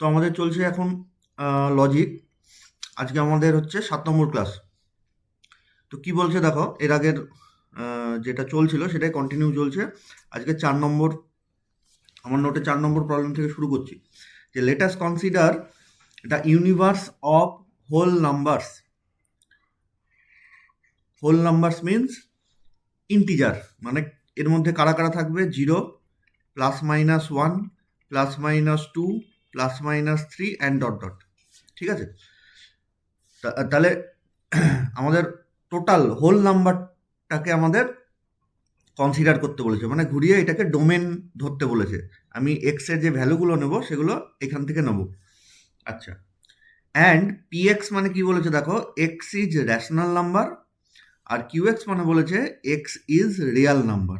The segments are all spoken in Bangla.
তো আমাদের চলছে এখন লজিক। আজকে আমাদের হচ্ছে 7 নম্বর ক্লাস। তো কি বলছে দেখো, এর আগের যেটা চলছিল সেটাই কন্টিনিউ চলছে। আজকে 4 নম্বর, আমার নোটে 4 নম্বর প্রবলেম থেকে শুরু করছি। যে let us consider the universe of whole numbers. Whole numbers means integer, মানে এর মধ্যে কারা কারা থাকবে? 0, +-1, +-2, +-3 অ্যান্ড ডট ডট। ঠিক আছে? তাহলে আমাদের টোটাল হোল নাম্বারটাকে আমাদের কনসিডার করতে বলেছে, মানে ঘুরিয়ে এটাকে ডোমেন ধরতে বলেছে। আমি এক্স এর যে ভ্যালুগুলো নেব সেগুলো এখান থেকে নেব। আচ্ছা, অ্যান্ড পিএক্স মানে কি বলেছে দেখো, এক্স ইজ র্যাশনাল নাম্বার, আর কিউএক্স মানে বলেছে এক্স ইজ রিয়াল নাম্বার।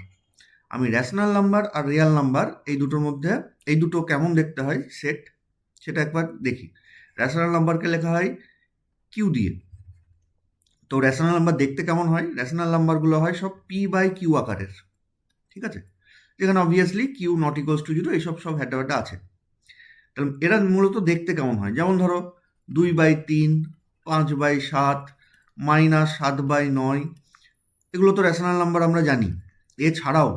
আমি র্যাশনাল নাম্বার আর রিয়াল নাম্বার এই দুটোর মধ্যে এই দুটো কেমন দেখতে হয় সেট, সেটা একবার দেখি। র্যাশনাল নাম্বারকে লেখা হয় কিউ দিয়ে। তো র্যাশনাল নাম্বার দেখতে কেমন হয়? র্যাশনাল নাম্বারগুলো হয় সব পি বাই কিউ আকারের। ঠিক আছে? যেখানে obviously Q not equals to 0 এইসব সব হ্যাটা আছে। তাহলে এরা মূলত দেখতে কেমন হয়? যেমন ধরো 2/3, 5/7, -7/9, এগুলো তো র্যাশনাল নাম্বার আমরা জানি। এছাড়াও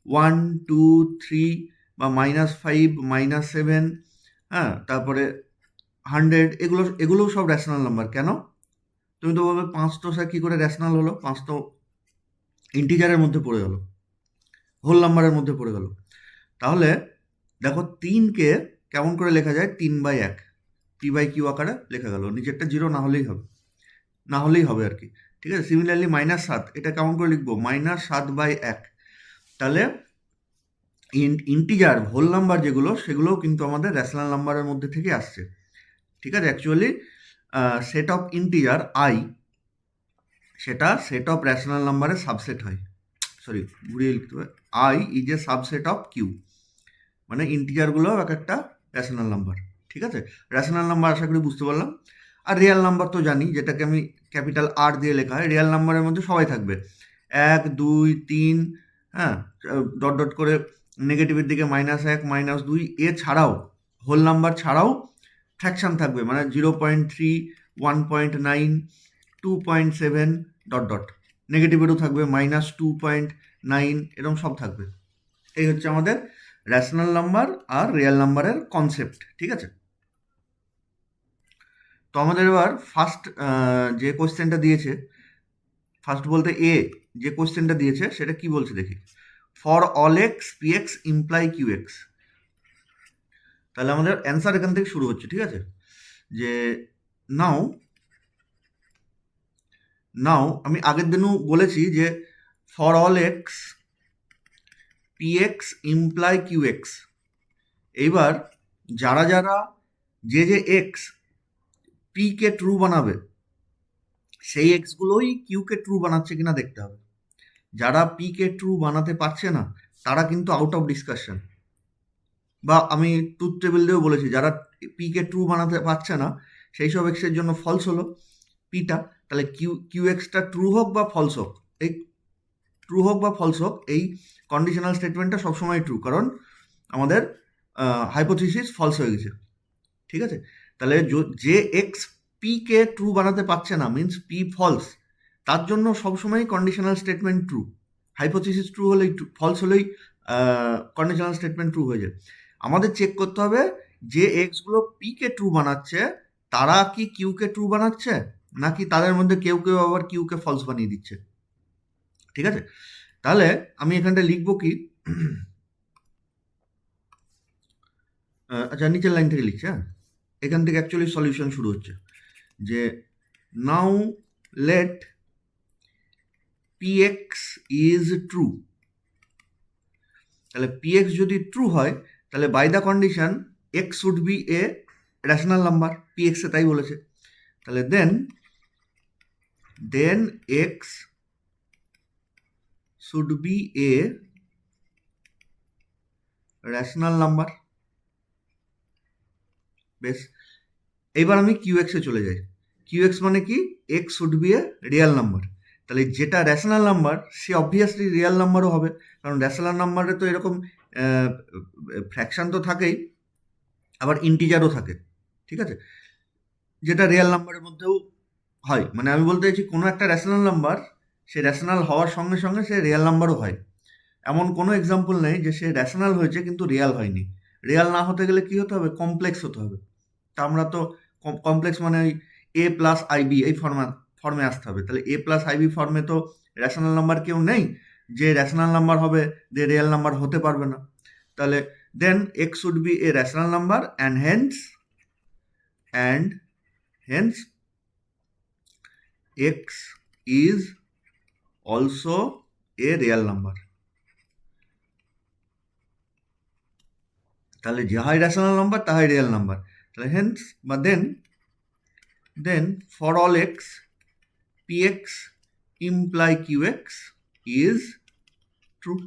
1, 2, 3 বা -5, -7, হ্যাঁ, তারপরে 100, এগুলোও সব র্যাশনাল নাম্বার। কেন? তুমি তো বলবে 5 তো স্যার কী করে র্যাশনাল হলো? 5 তো ইন্টিজারের মধ্যে পড়ে গেল, হোল নাম্বারের মধ্যে পড়ে গেল। তাহলে দেখো 3কে কেমন করে লেখা যায়? 3/1, p/q আকারে লেখা গেল। নিচেরটা 0 না হলেই হবে, না হলেই হবে আর কি। ঠিক আছে? সিমিলারলি -7, এটা কেমন করে লিখবো? -7/1। তাহলে ইন্টিজার হোল নাম্বার যেগুলো, সেগুলোও কিন্তু আমাদের র্যাশনাল নাম্বারের মধ্যে থেকে আসছে। ঠিক আছে? Actually set of integer I, সেটা সেট অফ র্যাশনাল নাম্বারের সাবসেট হয়। সরি, ঘুরিয়ে লিখতে হবে, I is a subset of Q. মানে ইন্টিজারগুলো এক একটা র্যাশনাল নাম্বার। ঠিক আছে? র্যাশনাল নাম্বার আশা করি বুঝতে পারলাম। আর রিয়াল নাম্বার তো জানি, যেটাকে আমি ক্যাপিটাল আর দিয়ে লেখা হয়। রিয়াল নাম্বারের মধ্যে সবাই থাকবে, 1, 2, 3, হ্যাঁ, ডট ডট করে নেগেটিভের দিকে -1, -2। এছাড়াও হোল নাম্বার ছাড়াও ফ্র্যাকশন থাকবে, মানে 0.3, 1.9, 2.7, ডট ডট। নেগেটিভেরও থাকবে -2.9, এরকম সব থাকবে। এই হচ্ছে আমাদের র্যাশনাল নাম্বার আর রিয়েল নাম্বারের কনসেপ্ট। ঠিক আছে? তো আমাদের এবার ফার্স্ট যে কোয়েশ্চেনটা দিয়েছে, ফার্স্ট বলতে এ যে কোয়েশ্চেনটা দিয়েছে সেটা কি বলছে দেখি। For all x P x imply Q x. তাহলে আমাদের অ্যান্সার এখান থেকে শুরু হচ্ছে। ঠিক আছে? যে নাও নাও আমি আগের দিনও বলেছি যে for all x P x imply Q x. এইবার যারা যারা যে এক্স পি কে ট্রু বানাবে, সেই এক্সগুলোই কিউকে ট্রু বানাচ্ছে কিনা দেখতে হবে। যারা পি কে ট্রু বানাতে পারছে না তারা কিন্তু আউট অফ ডিসকাশন। বা আমি ট্রুথ টেবিল দিয়েও বলেছি, যারা পি কে ট্রু বানাতে পারছে না সেই সব এক্সের জন্য ফলস হলো পিটা। তাহলে কিউ এক্সটা ট্রু হোক বা ফলস হোক, এই ট্রু হোক বা ফলস হোক, এই কন্ডিশনাল স্টেটমেন্টটা সবসময় ট্রু, কারণ আমাদের হাইপোথিসিস ফলস হয়ে গেছে। ঠিক আছে? তাহলে যে এক্স পি কে ট্রু বানাতে পারছে না, মিন্স পি ফলস, তার জন্য সবসময় conditional statement true. Hypothesis true হলেই, ফলস হলেই কন্ডিশনাল স্টেটমেন্ট ট্রু হয়ে যায়। আমাদের চেক করতে হবে যে এক্সগুলো পি কে ট্রু বানাচ্ছে তারা কি কিউ কে ট্রু বানাচ্ছে, নাকি তাদের মধ্যে কেউ কেউ আবার কিউ কে ফলস বানিয়ে দিচ্ছে। ঠিক আছে? তাহলে আমি এখানটা লিখবো কি, আচ্ছা নিচের লাইন থেকে লিখছি। হ্যাঁ, এখান থেকে অ্যাকচুয়ালি সলিউশন শুরু হচ্ছে। যে now let px is true. তাহলে px যদি ট্রু হয় তাহলে by the condition x should be a rational number. px এ তাই বলেছে। তাহলে then x should be a rational number. বেশ, এইবার আমি qx এ চলে যাই। qx মানে কি? x should be A Real number. তাহলে যেটা র্যাশনাল নাম্বার সে অবভিয়াসলি রিয়াল নাম্বারও হবে, কারণ র্যাশনাল নাম্বারে তো এরকম ফ্র্যাকশন তো থাকেই। আবার ইন্টিজারও থাকে, ঠিক আছে, যেটা রিয়েল নাম্বারের মধ্যেও হয়। মানে আমি বলতে চাইছি কোনো একটা রেশনাল নাম্বার সে রেশনাল হওয়ার সঙ্গে সঙ্গে সে রিয়েল নাম্বারও হয়। এমন কোনো এক্সাম্পল নেই যে সে রেশনাল হয়েছে কিন্তু রিয়াল হয়নি। রিয়াল না হতে গেলে কি হতে হবে? কমপ্লেক্স হতে হবে। তা আমরা তো কমপ্লেক্স মানে ওই এ প্লাস আইবি এই ফর্মে আসতে হবে। তাহলে এ প্লাস আইবি ফর্মে তো রেশনাল নাম্বার কেউ নেই, যে রেশনাল নাম্বার হবে যে রিয়েল নাম্বার হতে পারবে না। তাহলে then x should be a rational number and hence x is also a real number. তাহলে যাহাই রেশনাল নাম্বার তাহাই রিয়েল নাম্বার। তাহলে হেন্স বা then for all x px imply qx is true।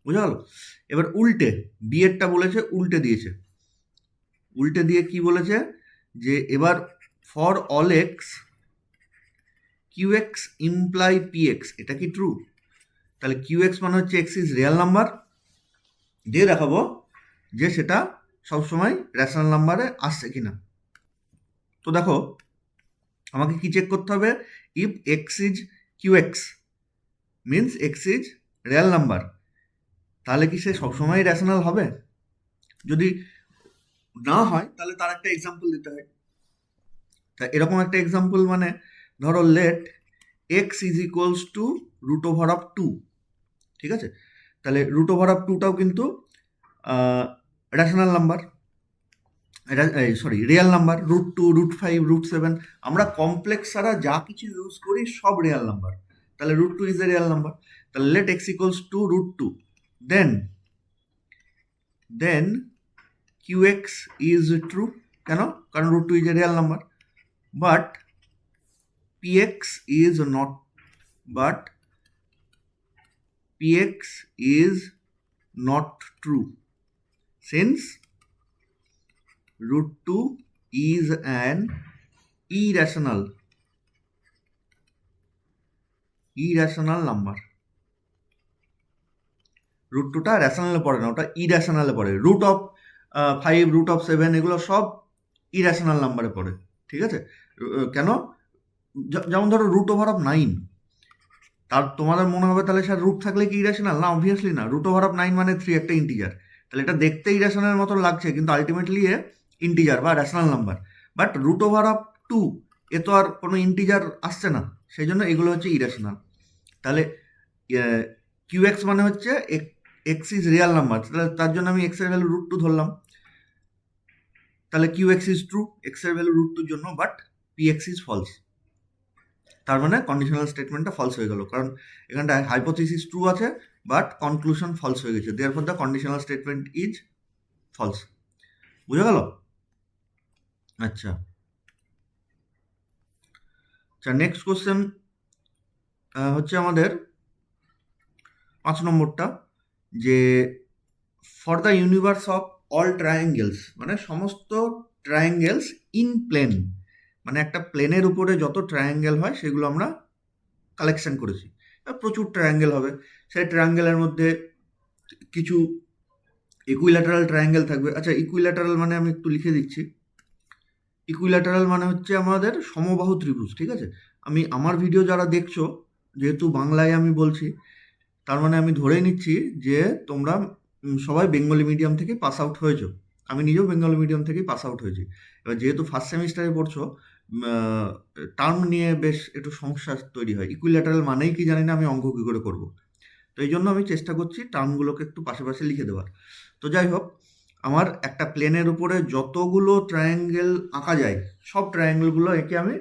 বুঝা গেল? এবার উল্টে বি এরটা বলেছে, উল্টে দিয়েছে। উল্টে দিয়ে কি বলেছে যে এবার for all x qx imply px, এটা কি ট্রু? তাহলে qx মানে হচ্ছে x ইজ রিয়েল নাম্বার, দিয়ে দেখাবো যে সেটা সবসময় রেশনাল নাম্বারে আসছে কিনা। তো দেখো আমাকে কি চেক করতে হবে? If x is qx means x is real number, তাহলে কি সে সবসময় রেশনাল হবে? যদি না হয় তাহলে তার একটা এক্সাম্পল দিতে হয়। তা এরকম একটা এক্সাম্পল মানে ধরো let x is equals to root over of 2, ঠিক আছে? তাহলে রুট ওভার অফ 2টাও কিন্তু রেশনাল নাম্বার, এটা সরি রিয়েল নাম্বার। √2 √5 √7 আমরা কমপ্লেক্স ছাড়া যা কিছু ইউজ করি সব রিয়েল নাম্বার। তাহলে √2 ইজ এ রিয়েল নাম্বার। তাহলে let x equals to √2, then qx is true। কেন? কারণ √2 is a real number, but px is not, true since √2 is an irrational number। √2টা রেশনালে পড়ে না, ওটা ইরেশনালে পড়ে। √5 √7 এগুলো সব ইরেশনাল নাম্বারে পড়ে, ঠিক আছে? কেন? যেমন ধরো √9, তার তোমাদের মনে হবে তাহলে স্যার রুট থাকলে কি ইরেশনাল? না, অবভিয়াসলি না। √9 মানে 3, একটা ইন্টিজার। তাহলে এটা দেখতে ইরেশনালের মতো লাগছে কিন্তু আলটিমেটলি এ ইন্টিজার বা রেশনাল নাম্বার। বাট √2 এ তো আর কোনো ইন্টিজার আসছে না, সেই জন্য এগুলো হচ্ছে ইরেশনাল। তাহলে qx মানে হচ্ছে এক্স ইজ রিয়েল নাম্বার, তাহলে তার জন্য আমি এক্স এর ভ্যালু √2 ধরলাম। তাহলে qx ইজ ট্রু এক্স এর ভ্যালু √2 জন্য, বাট px ইজ ফলস। তার মানে কন্ডিশনাল স্টেটমেন্টটা ফলস হয়ে গেল, কারণ এখানটা হাইপোথিসিস ট্রু আছে বাট কনক্লুশন ফলস হয়ে গেছে। Therefore the conditional statement is false. বুঝা গেল? আচ্ছা, নেক্সট কোশ্চেন হচ্ছে আমাদের 5 নম্বরটা, যে for the universe of all triangles, মানে সমস্ত ট্রায়াঙ্গেলস ইন প্লেন, মানে একটা প্লেনের উপরে যত ট্রায়াঙ্গেল হয় সেগুলো আমরা কালেকশন করেছি। প্রচুর ট্রায়াঙ্গেল হবে, সেই ট্রায়াঙ্গেলের মধ্যে কিছু ইকুইল্যাটারাল ট্রায়াঙ্গেল থাকবে। আচ্ছা, ইকুইল্যাটারাল মানে আমি একটু লিখে দিচ্ছি। ইকুইল্যাটারাল মানে হচ্ছে আমাদের সমবাহু ত্রিভুজ, ঠিক আছে? আমি আমার ভিডিও যারা দেখছো, যেহেতু বাংলায় আমি বলছি, তার মানে আমি ধরেই নিচ্ছি যে তোমরা সবাই বেঙ্গলি মিডিয়াম থেকে পাস আউট হয়েছো। আমি নিজেও বেঙ্গলি মিডিয়াম থেকেই পাস আউট হয়েছি। এবার যেহেতু ফার্স্ট সেমিস্টারে পড়ছো, টার্ম নিয়ে বেশ একটু সমস্যা তৈরি হয়। ইকুইল্যাটারাল মানেই কি জানি না, আমি অঙ্ক কী করে করবো। তো এই জন্য আমি চেষ্টা করছি টার্মগুলোকে একটু পাশে পাশে লিখে দেওয়ার। তো যাই হোক, আমার একটা প্লেনের উপরে যতগুলো ট্রায়াঙ্গেল আঁকা যায় সব ট্রায়াঙ্গেলগুলো এঁকে আমি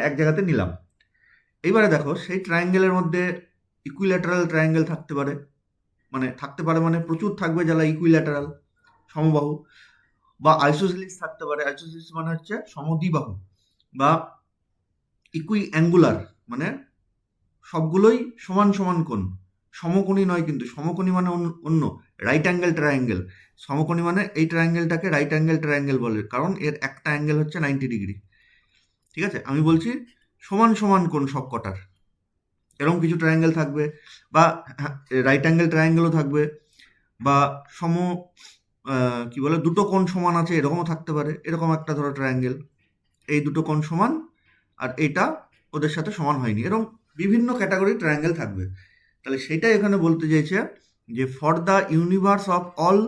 এক জায়গাতে নিলাম। এইবারে দেখো সেই ট্রায়াঙ্গেলের মধ্যে ইকুইল্যাটারাল ট্রায়াঙ্গেল থাকতে পারে মানে প্রচুর থাকবে যারা ইকুইল্যাটারাল সমবাহু, বা আইসোসেলিস থাকতে পারে। আইসোসেলিস মানে হচ্ছে সমদ্বিবাহু, বা ইকুই অ্যাঙ্গুলার মানে সবগুলোই সমান সমান কোণ। সমকোণী নয় কিন্তু, সমকোণী মানে অন্য, রাইট অ্যাঙ্গেল ট্রায়াঙ্গেল। সমকোণী মানে এই ট্রায়াঙ্গেলটাকে রাইট অ্যাঙ্গেল ট্রায়াঙ্গেল বলে, কারণ এর একটা অ্যাঙ্গেল হচ্ছে 90 ডিগ্রি, ঠিক আছে? আমি বলছি সমান সমান কোণ সব কটার, এরকম কিছু ট্রায়াঙ্গেল থাকবে, বা রাইট অ্যাঙ্গেল ট্রায়াঙ্গেলও থাকবে, বা কি বলে দুটো কোণ সমান আছে এরকমও থাকতে পারে, এরকম একটা ধরো ট্রায়াঙ্গেল, এই দুটো কোণ সমান আর এটা ওদের সাথে সমান হয়নি, এরকম বিভিন্ন ক্যাটাগরি ট্রায়াঙ্গেল থাকবে। তাহলে সেটাই এখানে বলতে চাইছে যে for the universe of all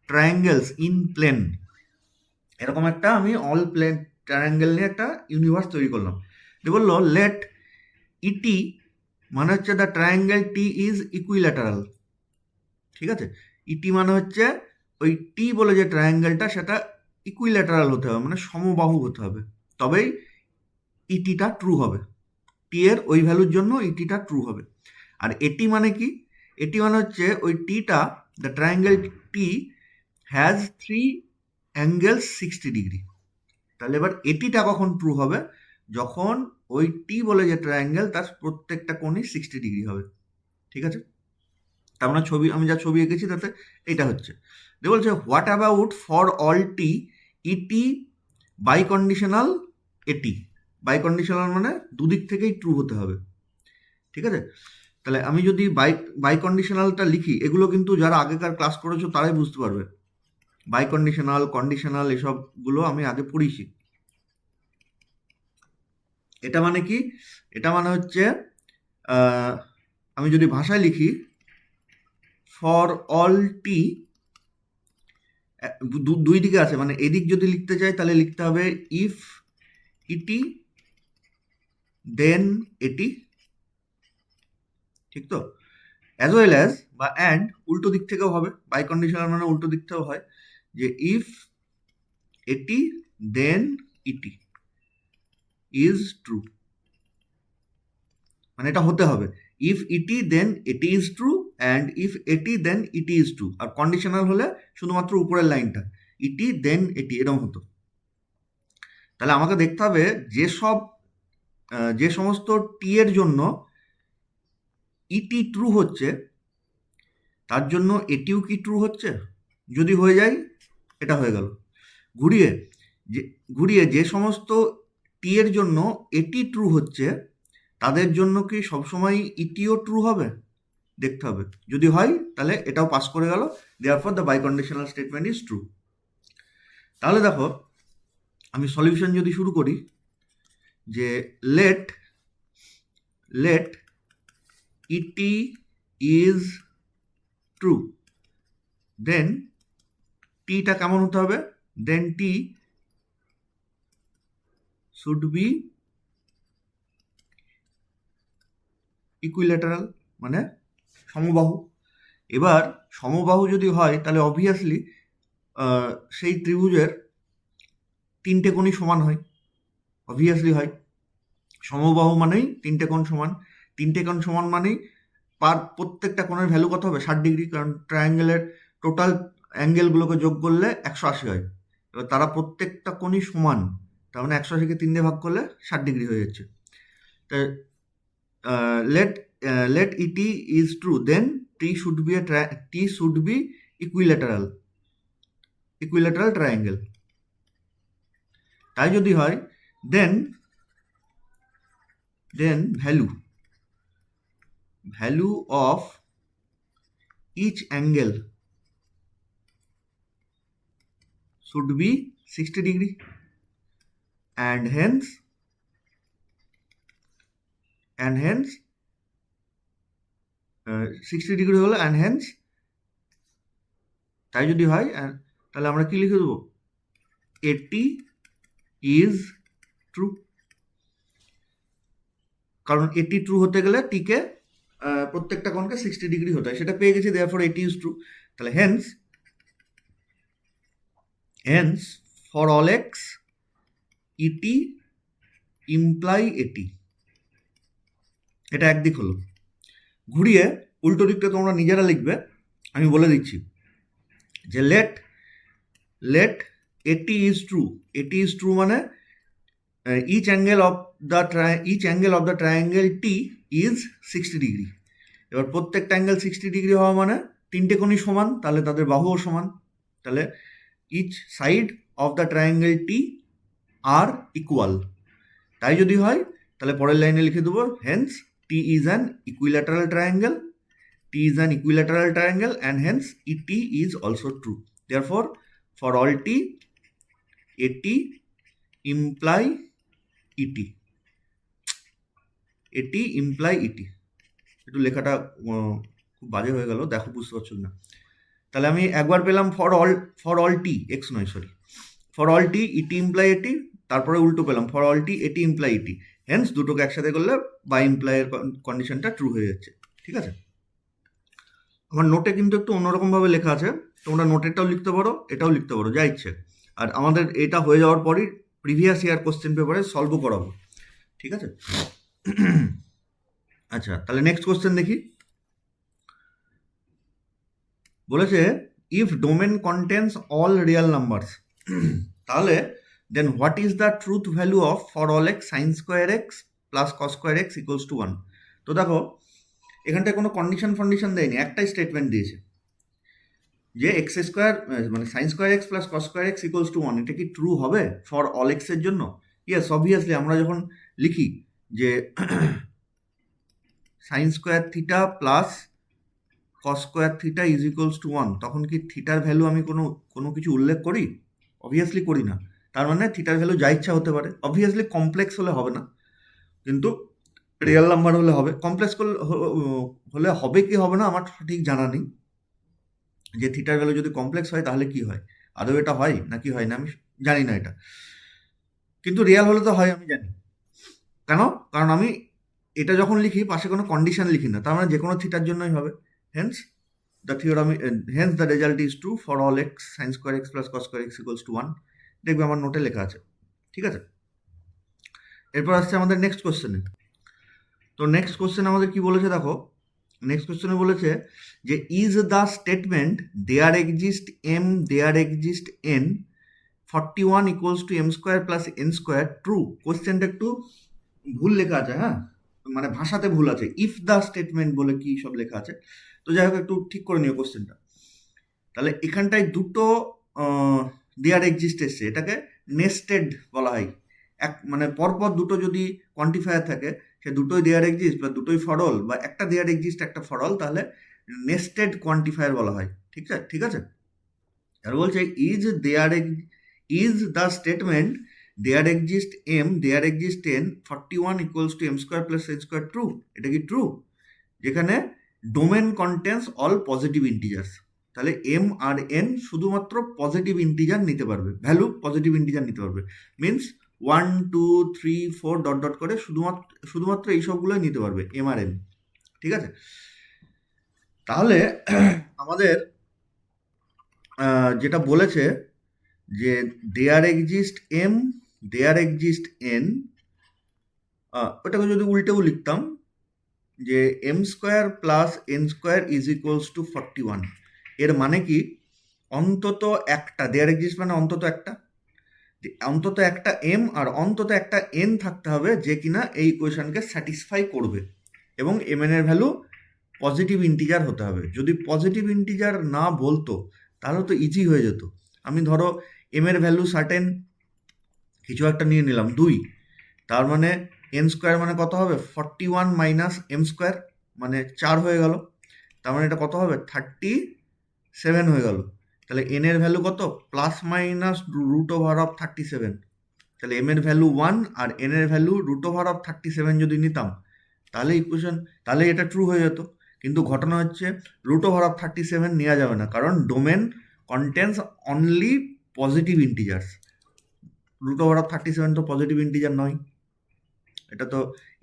triangles in plane, এরকম একটা আমি অল প্লেন ট্রায়াঙ্গেল নিয়ে একটা ইউনিভার্স তৈরি করলাম। যে বললো লেট ইটি মানে হচ্ছে the triangle T is equilateral, ঠিক আছে? ইটি মানে হচ্ছে ওই টি বলে যে ট্রায়াঙ্গেলটা সেটা ইকুইল্যাটারাল হতে হবে, মানে সমবাহু হতে হবে, তবেই ইটিটা ট্রু হবে। টি এর ওই ভ্যালুর জন্য ইটিটা ট্রু হবে। আর এটি মানে কি? এটি মানে হচ্ছে ওই theta, the triangle T has 3 angles 60 degree. তাহলে এবার এটিটা কখন ট্রু হবে? যখন ওই টি বলে যে ট্রায়াঙ্গেল তার প্রত্যেকটা কোণই 60 ডিগ্রি হবে, ঠিক আছে? তার মানে আমি যা ছবি এঁকেছি তাতে এটা হচ্ছে। যে বলছে what about for all T E T biconditional A T. Biconditional মানে দুদিক থেকেই ট্রু হতে হবে, ঠিক আছে? তাহলে আমি যদি বাই কন্ডিশনালটা লিখি, এগুলো কিন্তু যারা আগেকার ক্লাস করেছো তারাই বুঝতে পারবে। বাই কন্ডিশনাল, কন্ডিশনাল এসবগুলো আমি আগে পড়িয়েছি। এটা মানে কি? এটা মানে হচ্ছে আমি যদি ভাষায় লিখি ফর অল টি, দুই দিকে আছে, মানে এদিক যদি লিখতে চাই তাহলে লিখতে হবে ইফ ইটি দেন এটি, ঠিক তো? অ্যাজ ওয়েল অ্যাজ বা অ্যান্ড উল্টো দিক থেকেও হবে, বাই কন্ডিশনাল মানে উল্টো দিক থেকেও হয়, যে ইফ এটি দেন ইটি ইজ ট্রু, মানে এটা হতে হবে ইফ ইটি দেন এটি ইজ ট্রু অ্যান্ড ইফ এটি দেন ইটি ইজ ট্রু। আর কন্ডিশনাল হলে শুধুমাত্র উপরের লাইনটা ইটি দেন এটি, এরকম হতো। তাহলে আমাকে দেখতে হবে যে সমস্ত টি এর জন্য ইটি ট্রু হচ্ছে তার জন্য এটিও কি ট্রু হচ্ছে। যদি হয়ে যায় এটা হয়ে গেল। ঘুরিয়ে যে সমস্ত টি এর জন্য এটি ট্রু হচ্ছে তাদের জন্য কি সবসময় ইটিও ট্রু হবে, দেখতে হবে। যদি হয় তাহলে এটাও পাস করে গেল, therefore the biconditional statement is true. তাহলে দেখো আমি সলিউশন যদি শুরু করি, যে let E T is true, then টিটা কেমন হতে হবে? Then T should be equilateral, মানে সমবাহু। এবার সমবাহু যদি হয় তাহলে অবভিয়াসলি সেই ত্রিভুজের তিনটে কোণই সমান হয়, অবভিয়াসলি হয়। সমবাহু মানেই তিনটে কোণ সমান, তিনটে কোণ সমান মানেই প্রত্যেকটা কোণের ভ্যালু কত হবে? 60 ডিগ্রি, কারণ ট্রায়াঙ্গেলের টোটাল অ্যাঙ্গেলগুলোকে যোগ করলে 180 হয়। এবার তারা প্রত্যেকটা কোণই সমান, তার মানে 180কে 3 দিয়ে ভাগ করলে 60 ডিগ্রি হয়ে যাচ্ছে। তা let et is true, then t should be equilateral triangle. তাই যদি হয় then value of each angle should be 60 degree and hence 60 degree হলো and hence, তাই যদি হয় তাহলে আমরা কি লিখে দেবো? এটি ইজ ট্রু, কারণ এটি ট্রু হতে গেলে টিকে প্রত্যেকটা কোণকে 60 ডিগ্রি হতে হয়, সেটা পেয়ে গেছি, দেয়ারফর এটি ইজ ট্রু। তাহলে hence for all x E T imply A T, এটা একদিক হলো। ঘুরিয়ে উল্টো দিকটা তোমরা নিজেরা লিখবে, আমি বলে দিচ্ছি যে লেট এটি ইজ ট্রু মানে each angle of the triangle T is 60 degree. এবার প্রত্যেকটা অ্যাঙ্গেল 60 ডিগ্রি হওয়া মানে তিনটে কোণই সমান, তাহলে তাদের বাহুও সমান। তাহলে each side of the triangle T are equal, তাই যদি হয় তাহলে পরের লাইনে লিখে দেবো hence T is an equilateral triangle and hence ET is also true. Therefore for all T AT imply ইটি, এটি ইমপ্লাই ইটি। একটু লেখাটা খুব বাজে হয়ে গেল, দেখো বুঝতে পারছো না। তাহলে আমি একবার পেলাম ফর অল টি এক্স নয় sorry for all T E T imply A T, তারপরে উল্টো পেলাম for all T AT imply ET, Haynes দুটোকে একসাথে করলে বাই ইমপ্লাইয়ের কন্ডিশনটা ট্রু হয়ে যাচ্ছে। ঠিক আছে, আমার নোটে কিন্তু একটু অন্যরকমভাবে লেখা আছে, তোমরা নোটেরটাও লিখতে পারো, এটাও লিখতে পারো, যা ইচ্ছে। আর আমাদের এটা হয়ে যাওয়ার পরই প্রিভিয়াস ইয়ার কোশ্চেন পেপারে সলভও করাবো। ঠিক আছে, আচ্ছা তাহলে নেক্সট কোশ্চেন দেখি। বলেছে if domain contains all real numbers, তাহলে then what is the truth value of for all x sine square x plus cos square x equals to 1। তো দেখো এখানটায় কোনো কন্ডিশন দেয়নি, একটাই স্টেটমেন্ট দিয়েছে যে এক্স স্কোয়ার মানে sign square x plus cos square x equals to 1, এটা কি ট্রু হবে ফর অল এক্সের জন্য? Yes, obviously. আমরা যখন লিখি যে sine square theta plus cos square theta is equals to 1, তখন কি থিটার ভ্যালু আমি কোনো কিছু উল্লেখ করি? অবভিয়াসলি করি না। তার মানে থিটার ভ্যালু যা ইচ্ছা হতে পারে। অবভিয়াসলি কমপ্লেক্স হলে হবে না, কিন্তু রিয়েল নাম্বার হলে হবে। কমপ্লেক্স হলে হবে কি হবে না আমার সঠিক জানা নেই, যে থিটার ভ্যালু যদি কমপ্লেক্স হয় তাহলে কি হয়, আদৌ এটা হয় নাকি হয় না আমি জানি না এটা, কিন্তু রিয়েল হলে তো হয় আমি জানি। কেন? কারণ আমি এটা যখন লিখি পাশে কোনো কন্ডিশন লিখি না, তার মানে যে কোনো থিটার জন্যই হবে। Hence the result is true for all x sine square x plus cos square x equals to 1। দেখবে আমার নোটে লেখা আছে। ঠিক আছে, এরপর আসছে আমাদের নেক্সট কোশ্চেনে। তো নেক্সট কোশ্চেন আমাদের কি বলেছে দেখো, নেক্সট কোশ্চেনে বলেছে যে is the statement there exist m there exist n 41 equals to m square plus n square true. কোশ্চেনটা একটু ভুল লেখা আছে, হ্যাঁ মানে ভাষাতে ভুল আছে, ইফ দ্য স্টেটমেন্ট বলে কি সব লেখা আছে। তো যাই হোক একটু ঠিক করে নিও কোশ্চেনটা। তাহলে এখানটায় দুটো দেয়ার এক্সিস্ট এসছে, এটাকে নেস্টেড বলা হয়। মানে পরপর দুটো যদি কোয়ান্টিফায়ার থাকে, সে দুটোই দেয়ার এক্সিস্ট বা দুটোই ফরল বা একটা দেয়ার এক্সিস্ট একটা ফরল, তাহলে নেস্টেড কোয়ান্টিফায়ার বলা হয়। ঠিক আছে, ঠিক আছে। আর বলছে is the statement there exist m there exist n 41 equals to m square plus n square true. এটা কি ট্রু? যেখানে domain contains all positive integers, তাহলে এম আর এন শুধুমাত্র পজিটিভ ইন্টিজার নিতে পারবে, ভ্যালু পজিটিভ ইন্টিজার নিতে পারবে। মিনস 1 2 3 4 ডট ডট করে শুধুমাত্র এই সবগুলোই নিতে পারবে এম আর এন। ঠিক আছে, তাহলে আমাদের যেটা বলেছে যে there exist m there exist n, ওটাকে যদি উল্টেও লিখতাম যে m square plus n square is equals to 41, এর মানে কি অন্তত একটা দেয়ার এক্সিস্ট মানে অন্তত একটা এম আর অন্তত একটা এন থাকতে হবে যে কিনা এই ইকুয়েশনকে স্যাটিসফাই করবে, এবং এম এন এর ভ্যালু পজিটিভ ইন্টিজার হতে হবে। যদি পজিটিভ ইন্টিজার না বলতো তাহলে তো ইজি হয়ে যেত। আমি ধরো এম এর ভ্যালু সার্টেন কিছু একটা নিয়ে নিলাম 2, তার মানে এন স্কোয়ার মানে কত হবে 41 মাইনাস এম স্কোয়ার মানে 4 হয়ে গেল, তার মানে এটা কত হবে 37 হয়ে গেল। তাহলে এন এর ভ্যালু কত plus minus root over of 37, তাহলে এম এর ভ্যালু 1 আর এন এর ভ্যালু রুট ওভার অফ 37 যদি নিতাম তাহলে ইকুয়েশন, তাহলে এটা ট্রু হয়ে যেত। কিন্তু ঘটনা হচ্ছে রুট ওভার অফ 37 নেওয়া যাবে না, কারণ domain contains only positive integers. Root over of 37 তো পজিটিভ ইন্টিজার নয়, এটা তো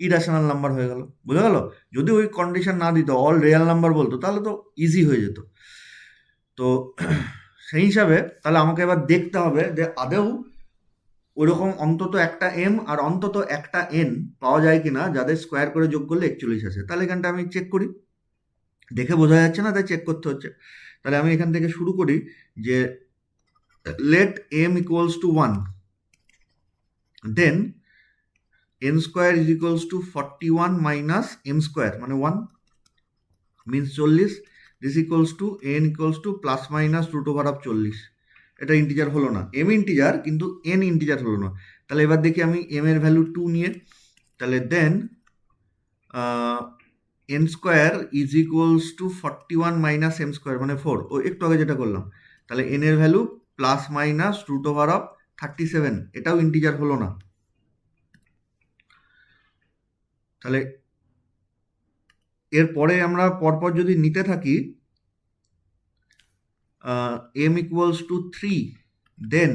ইরেশনাল নাম্বার হয়ে গেল। বুঝে গেল? যদি ওই কন্ডিশন না দিত, অল রিয়েল নাম্বার বলতো, তাহলে তো ইজি হয়ে যেত। তো সেই হিসাবে তাহলে আমাকে এবার দেখতে হবে যে আদৌ ওইরকম অন্তত একটা এম আর অন্তত একটা এন পাওয়া যায় কিনা যাদের স্কোয়ার করে যোগ করলে 41 আছে। তাহলে এখানটা আমি চেক করি, দেখে বোঝা যাচ্ছে না তাই চেক করতে হচ্ছে। তাহলে আমি এখান থেকে শুরু করি যে let m equals to 1, then n square is equals to 41 minus m square মানে 1 means 40, this equals to n equals to plus minus root over of 40। এটা ইন্টিজার হলো না, m ইন্টিজার কিন্তু n ইন্টিজার হলো না। তাহলে এবার দেখি আমি m এর ভ্যালু 2 নিয়ে, তাহলে দেন n square is equals to 41 minus m square মানে 4, ও একটু আগে যেটা করলাম, তাহলে n এর value plus minus root over of 37, এটাও ইন্টিজার হলো না। তাহলে এরপরে আমরা পরপর যদি নিতে থাকি m equals to 3, then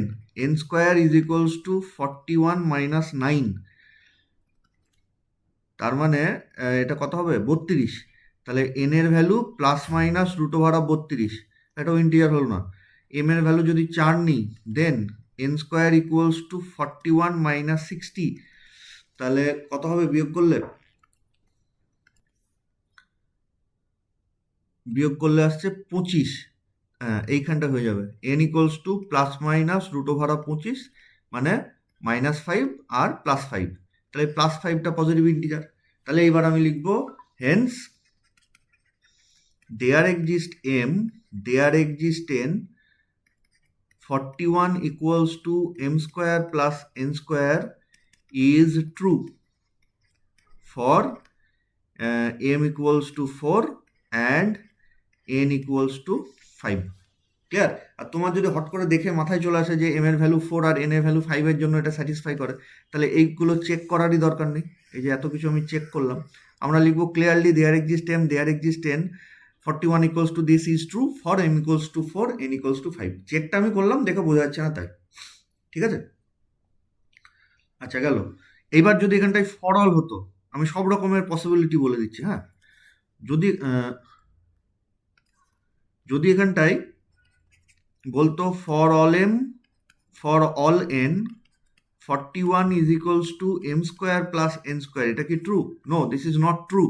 n square is equals to 41 minus 9, তার মানে এটা কত হবে 32। তাহলে n এর value plus minus root over of 32, এটাও ইন্টিজার হলো না। m এর ভ্যালু যদি 4 নিই, দেন n square equals to 41 minus 60, তাহলে কত হবে বিয়োগ করলে আসছে 25। হ্যাঁ, এইখানটা হয়ে যাবে n equals to plus minus root over of 25, মানে -5 আর +5। তাহলে +5টা পজিটিভ ইন্টিজার। তাহলে এবার আমি লিখবো Haynes there exist n 41 equals to m square plus n square is true for m equals to 4 and n equals to 5। Clear? আর তোমার যদি হট করে দেখে মাথায় চলে আসে যে m এর ভ্যালু 4 আর n এর ভ্যালু 5 এর জন্য এটা স্যাটিসফাই করে, তাহলে এইগুলো চেক করারই দরকার নেই। এই যে এত কিছু আমি চেক করলাম, আমরা লিখবো clearly there exist n 41 equals to this is true for m equals to 4, n equals to 5। চেকটা আমি করলাম, দেখে বোঝা যাচ্ছে না তাই। ঠিক আছে? আচ্ছা, গেল। এইবার যদি এখানটায় ফর অল হতো, আমি সব রকমের পসিবিলিটি বলে দিচ্ছি। হ্যাঁ, যদি এখানটায় বলতো for all n 41 is equals to m square plus n square, এটা কি true? No, this is not true.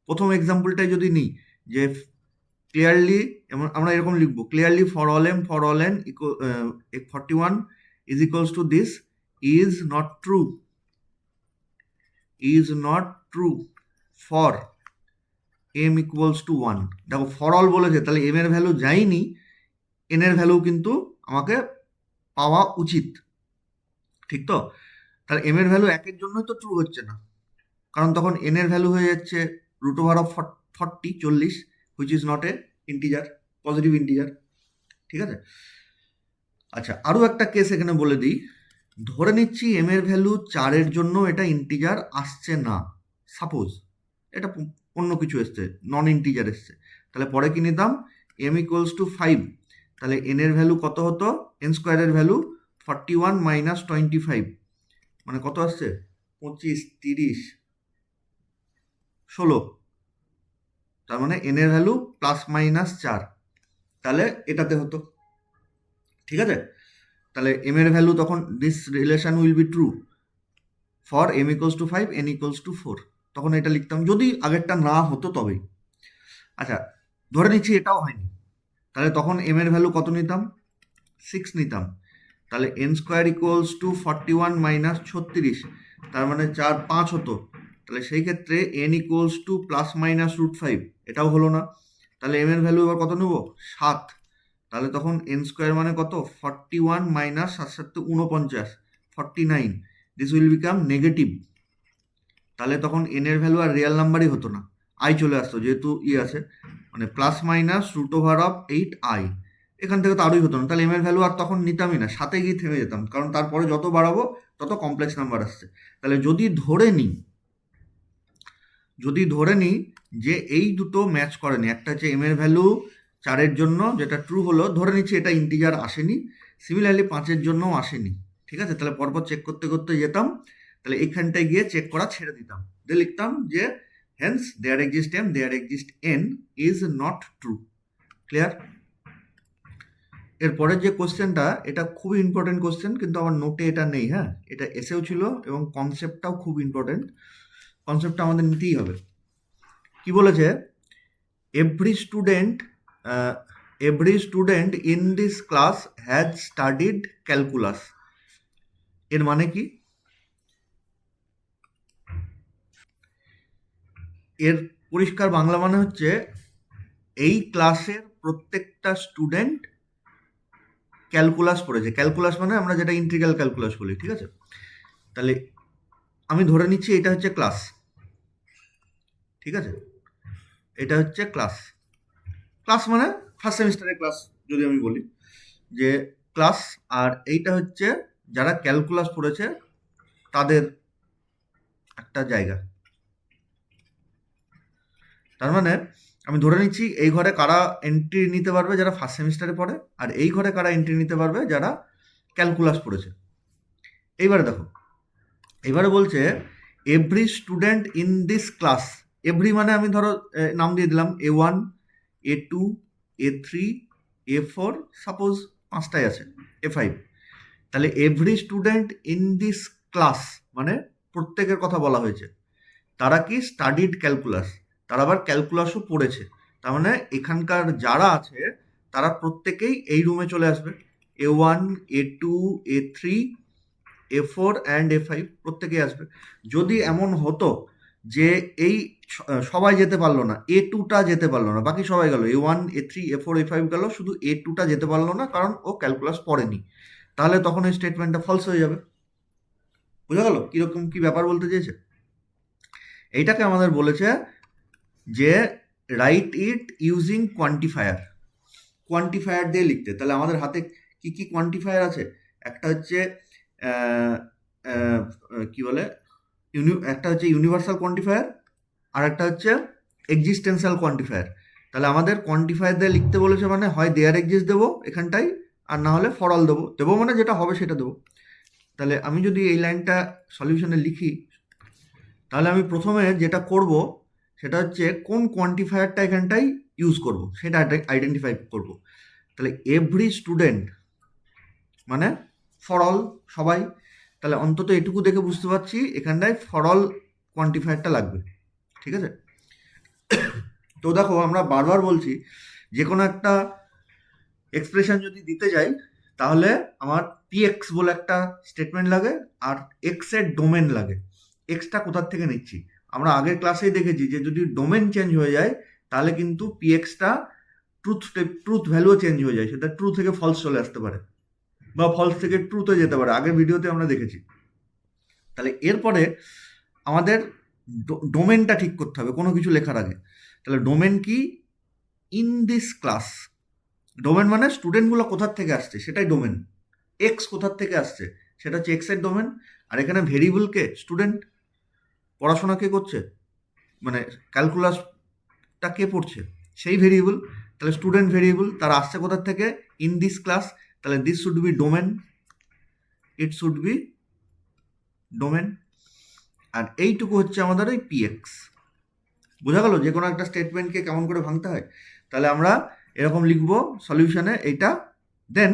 প্রথম এক্সাম্পলটাই যদি নিই, যে ক্লিয়ারলি আমরা এরকম লিখবো, clearly for all n 41 is equals to this is not true for m equals to 1। দেখো ফর অল বলেছে, তাহলে m এর ভ্যালু যায়নি, n এর ভ্যালু কিন্তু আমাকে পাওয়া উচিত। ঠিক তো? তাহলে m এর ভ্যালু 1 এর জন্যই তো ট্রু হচ্ছে না, কারণ তখন n এর ভ্যালু হয়ে যাচ্ছে root over of 40, which is not a integer, positive integer. ঠিক আছে? আচ্ছা, আরও একটা কেস এখানে বলে দিই। ধরে নিচ্ছি m এর ভ্যালু 4 এর জন্য এটা ইন্টিজার আসছে না, সাপোজ এটা অন্য কিছু এসছে, নন ইন্টিজার এসছে, তাহলে পরে কি নিতাম m ইকুয়ালস টু 5। তাহলে n এর ভ্যালু কত হতো, n স্কোয়ারের ভ্যালু 41 মাইনাস 25, মানে কত আসছে 25, 30, 16, তার মানে n এর ভ্যালু প্লাস মাইনাস 4, তাহলে এটাতে হতো। ঠিক আছে? তাহলে m এর ভ্যালু তখন this relation will be true for m equals to 5, n equals two 4, তখন এটা লিখতাম যদি আগেরটা না হতো তবেই। আচ্ছা, ধরে নিচ্ছি এটাও হয়নি, তাহলে তখন m এর ভ্যালু কত নিতাম, 6 নিতাম। তাহলে n square equals to 41 minus 36, তার মানে 5 হতো। তাহলে সেই ক্ষেত্রে n equals to plus minus root 5, এটাও হলো না। তাহলে m এর ভ্যালু এবার কত নেব, 7। তাহলে তখন n স্কোয়ার মানে কত, 41 minus 7 49, 49, this will become negative. তাহলে তখন n এর ভ্যালু আর রিয়েল নাম্বারই হতো না, আই চলে আসতো, যেহেতু আছে, মানে plus minus root over of 8i। এখান থেকে তো আরোই হতো না, তাহলে m এর ভ্যালু আর তখন নিতামই না, সাথে গিয়ে থেমে যেতাম, কারণ তারপরে যত বাড়াবো তত কমপ্লেক্স নাম্বার আসছে। তাহলে যদি ধরে নিই যে এই দুটো ম্যাচ করেনি, একটা হচ্ছে m এর ভ্যালু 4 এর জন্য যেটা ট্রু হলো, ধরে নিচ্ছি এটা ইন্টিজার আসেনি, সিমিলারলি 5 এর জন্যও আসেনি। ঠিক আছে? তাহলে পরপর চেক করতে করতে যেতাম, তাহলে এইখানটায় গিয়ে চেক করা ছেড়ে দিতাম, দিয়ে লিখতাম যে hence there exist n is not true. Clear? এরপরের যে কোশ্চেনটা, এটা খুবই ইম্পর্টেন্ট কোশ্চেন, কিন্তু আমার নোটে এটা নেই। হ্যাঁ, এটা এসেও ছিল এবং কনসেপ্টটাও খুব ইম্পর্টেন্ট, কনসেপ্টটা আমাদের নিতেই হবে। কি বলেছে, every student in this class has studied calculus. এর মানে কি? এর পরিষ্কার বাংলা মানে হচ্ছে এই ক্লাসের প্রত্যেকটা স্টুডেন্ট ক্যালকুলাস পড়েছে। ক্যালকুলাস মানে আমরা যেটা ইন্টিগ্রাল ক্যালকুলাস বলি। ঠিক আছে? তাহলে আমি ধরে নিচ্ছি এটা হচ্ছে ক্লাস। ঠিক আছে? এটা হচ্ছে ক্লাস মানে ফার্স্ট সেমিস্টারের ক্লাস যদি আমি বলি। যে ক্লাস, আর এইটা হচ্ছে যারা ক্যালকুলাস পড়েছে তাদের একটা জায়গা। তার মানে আমি ধরে নিচ্ছি এই ঘরে কারা এন্ট্রি নিতে পারবে, যারা ফার্স্ট সেমিস্টারে পড়ে, আর এই ঘরে কারা এন্ট্রি নিতে পারবে, যারা ক্যালকুলাস পড়েছে। এইবারে দেখো, এবারে বলছে every student in this class. Every মানে আমি ধরো নাম দিয়ে দিলাম A1, A2, A3, A4, suppose 5টাই আছে, A5। তাহলে every student in this class মানে প্রত্যেকের কথা বলা হয়েছে। তারা কি স্টাডিড ক্যালকুলাস, তারা আবার ক্যালকুলাসও পড়েছে। তার মানে এখানকার যারা আছে তারা প্রত্যেকেই এই রুমে চলে আসবে। A1, A2, A3, A4 and A5 প্রত্যেকেই আসবে। যদি এমন হতো যে এই সবাই যেতে পারলো না, A2টা যেতে পারলো না, বাকি সবাই গেল, A1, A3, A4, A5 গেল, শুধু A2টা যেতে পারলো না কারণ ও ক্যালকুলাস পড়েনি, তাহলে তখন এই স্টেটমেন্টটা ফলস হয়ে যাবে। বোঝা গেল কিরকম কি ব্যাপার বলতে চেয়েছে? এইটাকে আমাদের বলেছে যে right it using quantifier. Quantifier দিয়ে লিখতে, তাহলে আমাদের হাতে কি কি কোয়ান্টিফায়ার আছে? একটা হচ্ছে কি বলে, একটা হচ্ছে ইউনিভার্সাল কোয়ান্টিফায়ার, আর একটা হচ্ছে এক্সিস্টেন্সিয়াল কোয়ান্টিফায়ার। তাহলে আমাদের কোয়ান্টিফায়ার দিয়ে লিখতে বলেছে মানে হয় দেয়ার এক্সিস্ট দেবো এখানটায়, আর না হলে ফর অল দেবো। দেবো মানে যেটা হবে সেটা দেবো। তাহলে আমি যদি এই লাইনটা সলিউশনে লিখি, তাহলে আমি প্রথমে যেটা করব সেটা হচ্ছে কোন কোয়ান্টিফায়ারটা এখানটায় ইউজ করব সেটা আইডেন্টিফাই করব। তাহলে এভরি স্টুডেন্ট মানে ফর অল, সবাই। তাহলে অন্তত এটুকু দেখে বুঝতে পারছি এখানটায় ফর অল কোয়ান্টিফায়ারটা লাগবে। ঠিক আছে? তো দেখো আমরা বারবার বলছি যে কোনো একটা এক্সপ্রেশন যদি দিতে যাই তাহলে আমার px বলে একটা স্টেটমেন্ট লাগে, আর এক্স এর ডোমেন লাগে। এক্সটা কোথার থেকে নিচ্ছি আমরা আগের ক্লাসেই দেখেছি যে যদি ডোমেন চেঞ্জ হয়ে যায় তাহলে কিন্তু pxটা ট্রুথ ভ্যালুও চেঞ্জ হয়ে যায়, সেটা ট্রু থেকে ফলস চলে আসতে পারে, বা ফলস থেকে ট্রুতে যেতে পারে, আগের ভিডিওতে আমরা দেখেছি। তাহলে এরপরে আমাদের ডোমেনটা ঠিক করতে হবে কোনো কিছু লেখার আগে। তাহলে ডোমেন কি? In this class. ডোমেন মানে স্টুডেন্টগুলো কোথার থেকে আসছে সেটাই ডোমেন। এক্স কোথার থেকে আসছে সেটা হচ্ছে এক্স এর ডোমেন। আর এখানে ভেরিয়েবলকে স্টুডেন্ট, পড়াশোনা কে করছে মানে ক্যালকুলাসটা কে পড়ছে সেই ভেরিয়েবল। তাহলে স্টুডেন্ট ভেরিয়েবল, তারা আসছে কোথার থেকে? In this class. তাহলে this should be domain, it should be domain. আর এইটুকু হচ্ছে আমাদের ওই px। বোঝা গেল যে কোনো একটা স্টেটমেন্টকে কেমন করে ভাঙতে হয়? তাহলে আমরা এরকম লিখবো সলিউশনে এইটা, দেন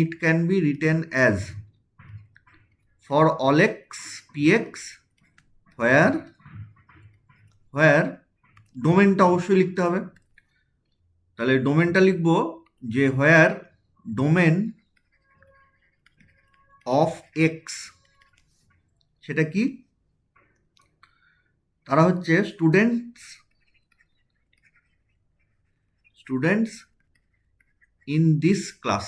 it can be written as for all x px where ডোমেনটা অবশ্যই লিখতে হবে। তাহলে ডোমেনটা লিখবো যে where ডোমেন অফ এক্স, সেটা কি? তারা হচ্ছে students in this class.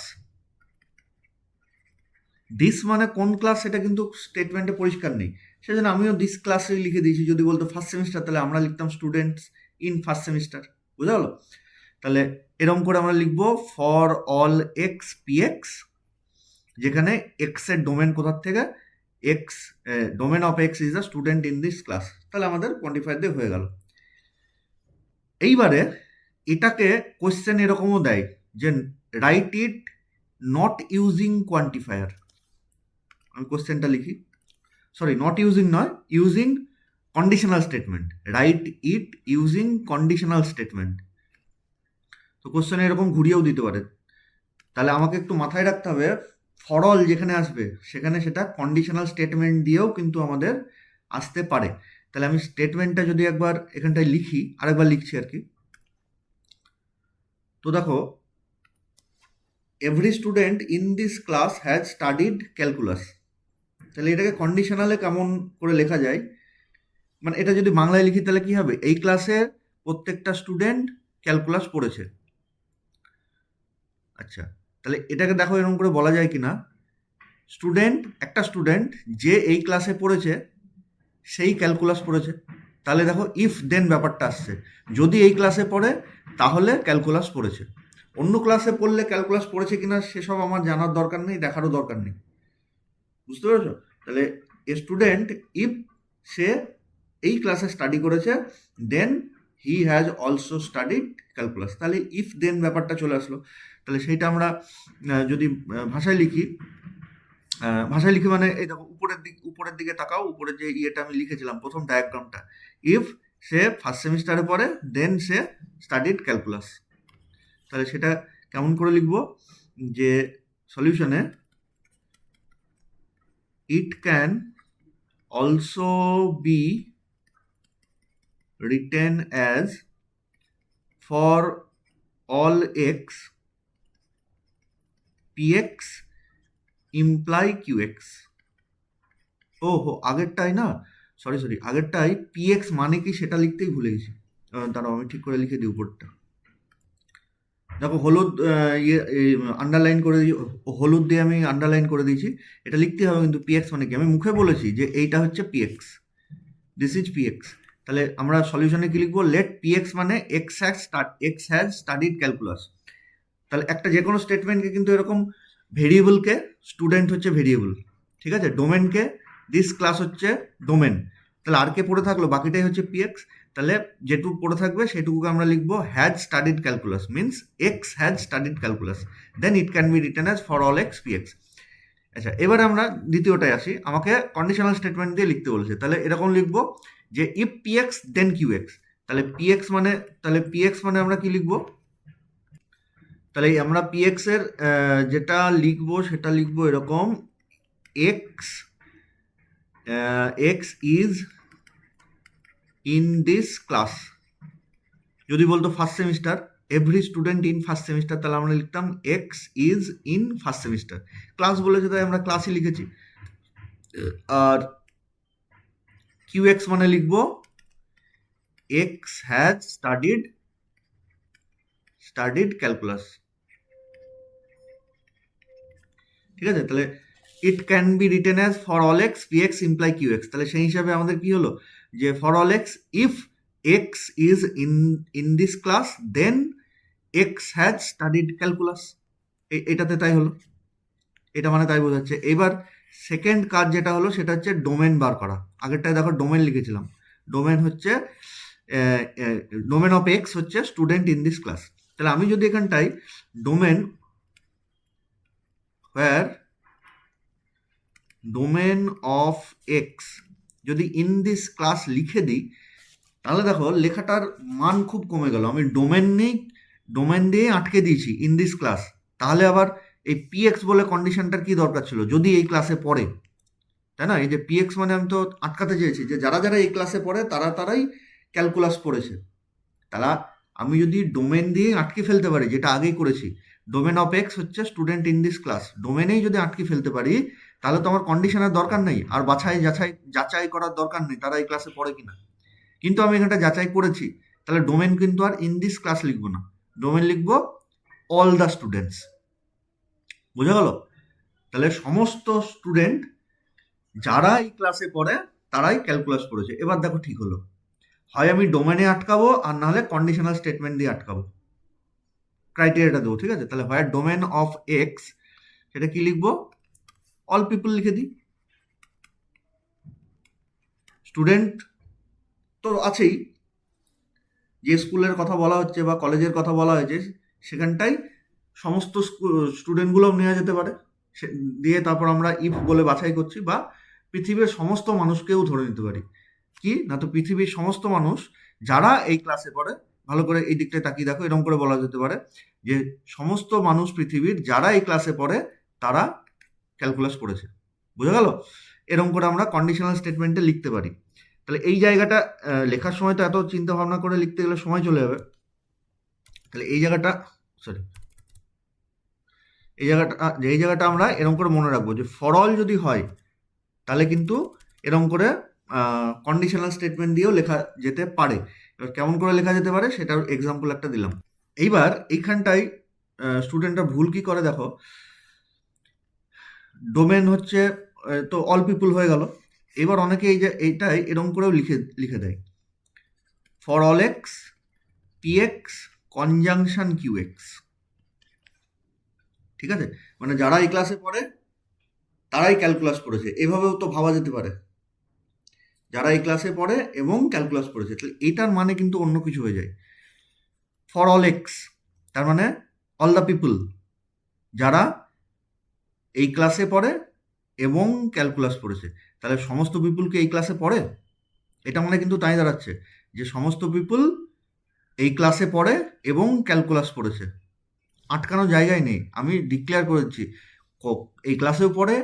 This মানে কোন ক্লাস সেটা কিন্তু স্টেটমেন্টে পরিষ্কার নেই, সেজন্য আমিও দিস ক্লাসে লিখে দিয়েছি। যদি বলতো ফার্স্ট সেমিস্টার তাহলে আমরা লিখতাম স্টুডেন্টস ইন ফার্স্ট সেমিস্টার। বুঝা গেল? তাহলে এরকম করে আমরা লিখবো ফর অল এক্স px, যেখানে এক্স এর ডোমেন কোথার থেকে? X, domain of x is a student in this class. তাহলে আমাদের কোয়ান্টিফায়ার দিয়ে হয়ে গেল। এইবারে এটাকে কোশ্চেন এরকমও দেয় যে right it not using quantifier. আমি কোশ্চেনটা লিখি, সরি নট ইউজিং নয়, using conditional statement. Right it using conditional statement. তো কোশ্চেন এরকম ঘুরিয়েও দিতে পারে। তাহলে আমাকে একটু মাথায় রাখতে হবে ফর অল যেখানে আসবে সেখানে সেটা কন্ডিশনাল স্টেটমেন্ট দিয়েও কিন্তু আমাদের আসতে পারে। তাহলে আমি স্টেটমেন্টটা যদি একবার এখানটায় লিখি, আরেকবার লিখছি আর কি। তো দেখো, every student in this class has studied calculus. তাহলে এটাকে কন্ডিশনালে কেমন করে লেখা যায়? মানে এটা যদি বাংলায় লিখি তাহলে কি হবে? এই ক্লাসে প্রত্যেকটা স্টুডেন্ট ক্যালকুলাস পড়েছে। আচ্ছা, তাহলে এটাকে দেখো এরকম করে বলা যায় কি না, একটা স্টুডেন্ট যে এই ক্লাসে পড়েছে সেই ক্যালকুলাস পড়েছে। তাহলে দেখো ইফ দেন ব্যাপারটা আসছে, যদি এই ক্লাসে পড়ে তাহলে ক্যালকুলাস পড়েছে, অন্য ক্লাসে পড়লে ক্যালকুলাস পড়েছে কিনা সেসব আমার জানার দরকার নেই, দেখারও দরকার নেই। বুঝতে পেরেছো? তাহলে স্টুডেন্ট ইফ সে এই ক্লাসে স্টাডি করেছে then he has also studied calculus, তাহলে ইফ দেন ব্যাপারটা চলে আসলো। তাহলে সেইটা আমরা যদি ভাষায় লিখি, ভাষায় লিখি মানে এই দেখো উপরের দিকে তাকাও, উপরে যে ইয়েটা আমি লিখেছিলাম প্রথম ডায়াগ্রামটা, ইফ সে ফার্স্ট সেমিস্টারে পড়ে দেন সে স্টাডিড ক্যালকুলাস, তাহলে সেটা কেমন করে লিখবো, যে সলিউশনে it can also be written as for all x px imply qx। আগেরটাই না, সরি আগেরটাই px মানে কি সেটা লিখতেই ভুলে গেছি, দাঁড়াও আমি ঠিক করে লিখে দিই উপরটা। দেখো হলুদ আন্ডারলাইন করে দিই, হলুদ দিয়ে আমি আন্ডারলাইন করে দিয়েছি, এটা লিখতে হবে কিন্তু পিএক্স মানে কি, আমি মুখে বলেছি যে এইটা হচ্ছে পিএক্স, দিস ইজ পিএক্স। তাহলে আমরা সলিউশনে কি লিখবো, লেট পিএক্স মানে এক্স হ্যাজ স্টাডিড ক্যালকুলাস। তাহলে একটা যে কোনো স্টেটমেন্টকে কিন্তু এরকম, ভেরিয়েবলকে স্টুডেন্ট হচ্ছে ভেরিয়েবল, ঠিক আছে, ডোমেনকে দিস ক্লাস হচ্ছে ডোমেন, তাহলে আর কে পড়ে থাকলো, বাকিটাই হচ্ছে পিএক্স। তাহলে যেটুকু পড়ে থাকবে সেটুকুকে আমরা লিখবো has studied calculus, means x has studied calculus, then it can be written as for all x P x. আচ্ছা, এবারে আমরা দ্বিতীয়টায় আসি, আমাকে কন্ডিশনাল স্টেটমেন্ট দিয়ে লিখতে বলেছে, তাহলে এরকম লিখবো যে ইফ পিএক্স দেন কিউএক্স। তাহলে পিএক্স মানে আমরা কি লিখবো, তাহলে আমরা পিএক্স এর যেটা লিখবো সেটা লিখবো এরকম, x is in this class. যদি বলতো first semester, every student in first semester, তাহলে আমরা লিখতাম x is in first semester. Class বলেছে তাই আমরা ক্লাসই লিখেছি। আর কিউএক্স মানে লিখবো এক্স হ্যাজ স্টাডিড ক্যালকুলাস, ঠিক আছে। তাহলে it can be written as for all x P x imply Q x, তাহলে সেই হিসাবে আমাদের কি হলো, যে for all x if x is in this class then x has studied calculus, এটাতে তাই হলো, এটা মানে তাই বোঝাচ্ছে। এবার সেকেন্ড কাজ যেটা হলো সেটা হচ্ছে ডোমেন বার করা। আগেরটায় দেখো ডোমেন লিখেছিলাম, ডোমেন হচ্ছে ডোমেন অফ এক্স হচ্ছে স্টুডেন্ট ইন দিস ক্লাস। তাহলে আমি যদি এখানটায় domain where domain of x যদি ইন দিস ক্লাস লিখে দিই, তাহলে দেখো লেখাটার মান খুব কমে গেল, আমি ডোমেন দিয়ে আটকে দিয়েছি ইন দিস ক্লাস, তাহলে আবার এই পিএক্স বলে কন্ডিশনটার কি দরকার ছিল, যদি এই ক্লাসে পড়ে, তাই না। এই যে পিএক্স মানে আমি তো আটকাতে চেয়েছি যে যারা যারা এই ক্লাসে পড়ে তারাই ক্যালকুলাস পড়েছে, তারা আমি যদি ডোমেন দিয়ে আটকে ফেলতে পারি, যেটা আগেই করেছি, ডোমেন অফ এক্স হচ্ছে স্টুডেন্ট ইন দিস ক্লাস, ডোমেনেই যদি আটকে ফেলতে পারি তাহলে তো আমার কন্ডিশনের দরকার নেই, আর যাচাই করার দরকার নেই তারা এই ক্লাসে পড়ে কিনা। কিন্তু আমি এখানটা যাচাই করেছি, তাহলে ডোমেন কিন্তু আর ইন দিস ক্লাস লিখবো না, ডোমেন লিখবো অল দ্য স্টুডেন্টস। বোঝা গেল? তাহলে সমস্ত স্টুডেন্ট যারা এই ক্লাসে পড়ে তারাই ক্যালকুলাস পড়েছে। এবার দেখো ঠিক হলো, হয় আমি ডোমেনে আটকাবো আর নাহলে কন্ডিশনাল স্টেটমেন্ট দিয়ে আটকাবো, ক্রাইটেরিয়াটা দেবো, ঠিক আছে। তাহলে হয় ডোমেন অফ এক্স, সেটা কি লিখবো, অল পিপল লিখে দিই, স্টুডেন্ট তো আছেই, যে স্কুলের কথা বলা হচ্ছে বা কলেজের কথা বলা হয়েছে সেখানটাই সমস্ত স্টুডেন্টগুলোও নেওয়া যেতে পারে, দিয়ে তারপর আমরা ইফ বলে বাছাই করছি, বা পৃথিবীর সমস্ত মানুষকেও ধরে নিতে পারি, কি না, তো পৃথিবীর সমস্ত মানুষ যারা এই ক্লাসে পড়ে, ভালো করে এই দিকটায় তাকিয়ে দেখো, এরকম করে বলা যেতে পারে যে সমস্ত মানুষ পৃথিবীর যারা এই ক্লাসে পড়ে তারা ক্যালকুলাস পড়েছে। বোঝা গেল? এরকম করে আমরা কন্ডিশনাল স্টেটমেন্টে লিখতে পারি। তাহলে এই জায়গাটা লেখার সময় তো এত চিন্তা ভাবনা করে লিখতে গেলে সময় চলে যাবে, তাহলে এই জায়গাটা আমরা এরকম করে মনে রাখবো যে ফর অল যদি হয় তাহলে কিন্তু এরকম করে কন্ডিশনাল স্টেটমেন্ট দিয়েও লেখা যেতে পারে। এবার কেমন করে লেখা যেতে পারে সেটার এক্সাম্পল একটা দিলাম। এইবার এইখানটায় স্টুডেন্টরা ভুল কি করে দেখো, ডোমেন হচ্ছে তো অল পিপুল হয়ে গেল, এবার অনেকে এইটাই এরকম করেও লিখে দেয় for all x P x conjunction Q x. ঠিক আছে, মানে যারা এই ক্লাসে পড়ে তারাই ক্যালকুলাস পড়েছে, এভাবেও তো ভাবা যেতে পারে, যারা এই ক্লাসে পড়ে এবং ক্যালকুলাস পড়েছে। তাহলে এটার মানে কিন্তু অন্য কিছু হয়ে যায়। ফর অল এক্স তার মানে অল দ্য পিপল যারা এই ক্লাসে পড়ে এবং ক্যালকুলাস পড়েছে। তাহলে সমস্ত পিপুলকে এই ক্লাসে পড়ে, এটা মানে কিন্তু তাই দাঁড়াচ্ছে যে সমস্ত পিপুল এই ক্লাসে পড়ে এবং ক্যালকুলাস পড়েছে। আটকানো জায়গায় নেই, আমি ডিক্লেয়ার করেছি এই ক্লাসেও পড়ে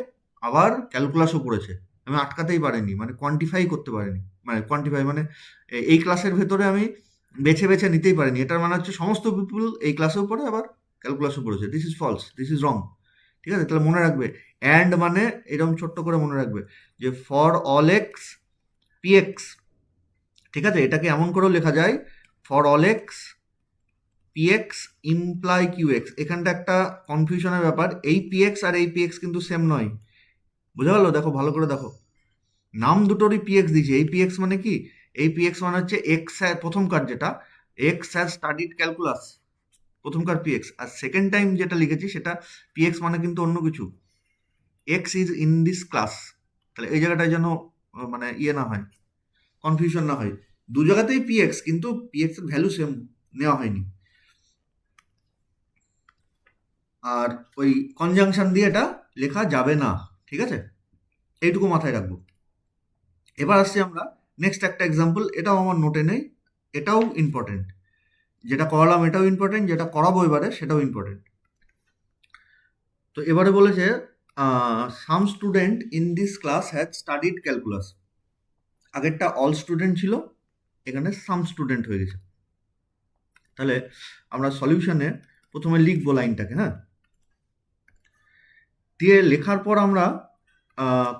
আবার ক্যালকুলাসও পড়েছে, আমি আটকাতেই পারিনি, মানে কোয়ান্টিফাই করতে পারিনি, মানে কোয়ান্টিফাই মানে এই ক্লাসের ভেতরে আমি বেছে বেছে নিতেই পারিনি। এটার মানে হচ্ছে সমস্ত পিপুল এই ক্লাসেও পড়ে আবার ক্যালকুলাসও পড়েছে। This is false, this is wrong. ঠিক আছে, তাহলে মনে রাখবে অ্যান্ড মানে এরকম ছোট্ট করে মনে রাখবে যে for all x P x. ঠিক আছে, এটাকে এমন করেও লেখা যায় for all x P x imply Q x. এখানটা একটা কনফিউশনের ব্যাপার, এই পি এক্স আর এই পি এক্স কিন্তু সেম নয়, বোঝা গেল? দেখো ভালো করে দেখো, নাম দুটোরই পি এক্স দিয়েছে। এই পি এক্স মানে কি? এই পি এক্স মানে হচ্ছে এক্স, প্রথমকার যেটা এক্স হ্যাজ স্টাডিড ক্যালকুলাস, প্রথমকার পি এক্স। আর সেকেন্ড টাইম যেটা লিখেছি সেটা পি এক্স মানে কিন্তু অন্য কিছু, x is in this class. তাহলে এই জায়গাটায় যেন মানে ইয়ে না হয়, কনফিউশন না হয়, দু জায়গাতেই পি এক্স কিন্তু পি এক্স এর ভ্যালু সেম নেওয়া হয়নি। আর ওই কনজাংশন দিয়ে এটা লেখা যাবে না। ঠিক আছে, এইটুকু মাথায় রাখবো। এবার আসছি আমরা নেক্সট একটা এক্সাম্পল, এটাও আমার নোটে নেই, এটাও ইম্পর্টেন্ট, যেটা করালাম এটাও ইম্পর্টেন্ট, যেটা করাবো এবারে সেটাও ইম্পর্টেন্ট। তো এবারে বলেছে সাম student in this class has studied calculus. আগেরটা অল স্টুডেন্ট ছিল, এখানে সাম স্টুডেন্ট হয়ে গেছে। তাহলে আমরা সলিউশনে প্রথমে লিখবো লাইনটাকে, হ্যাঁ, দিয়ে লেখার পর আমরা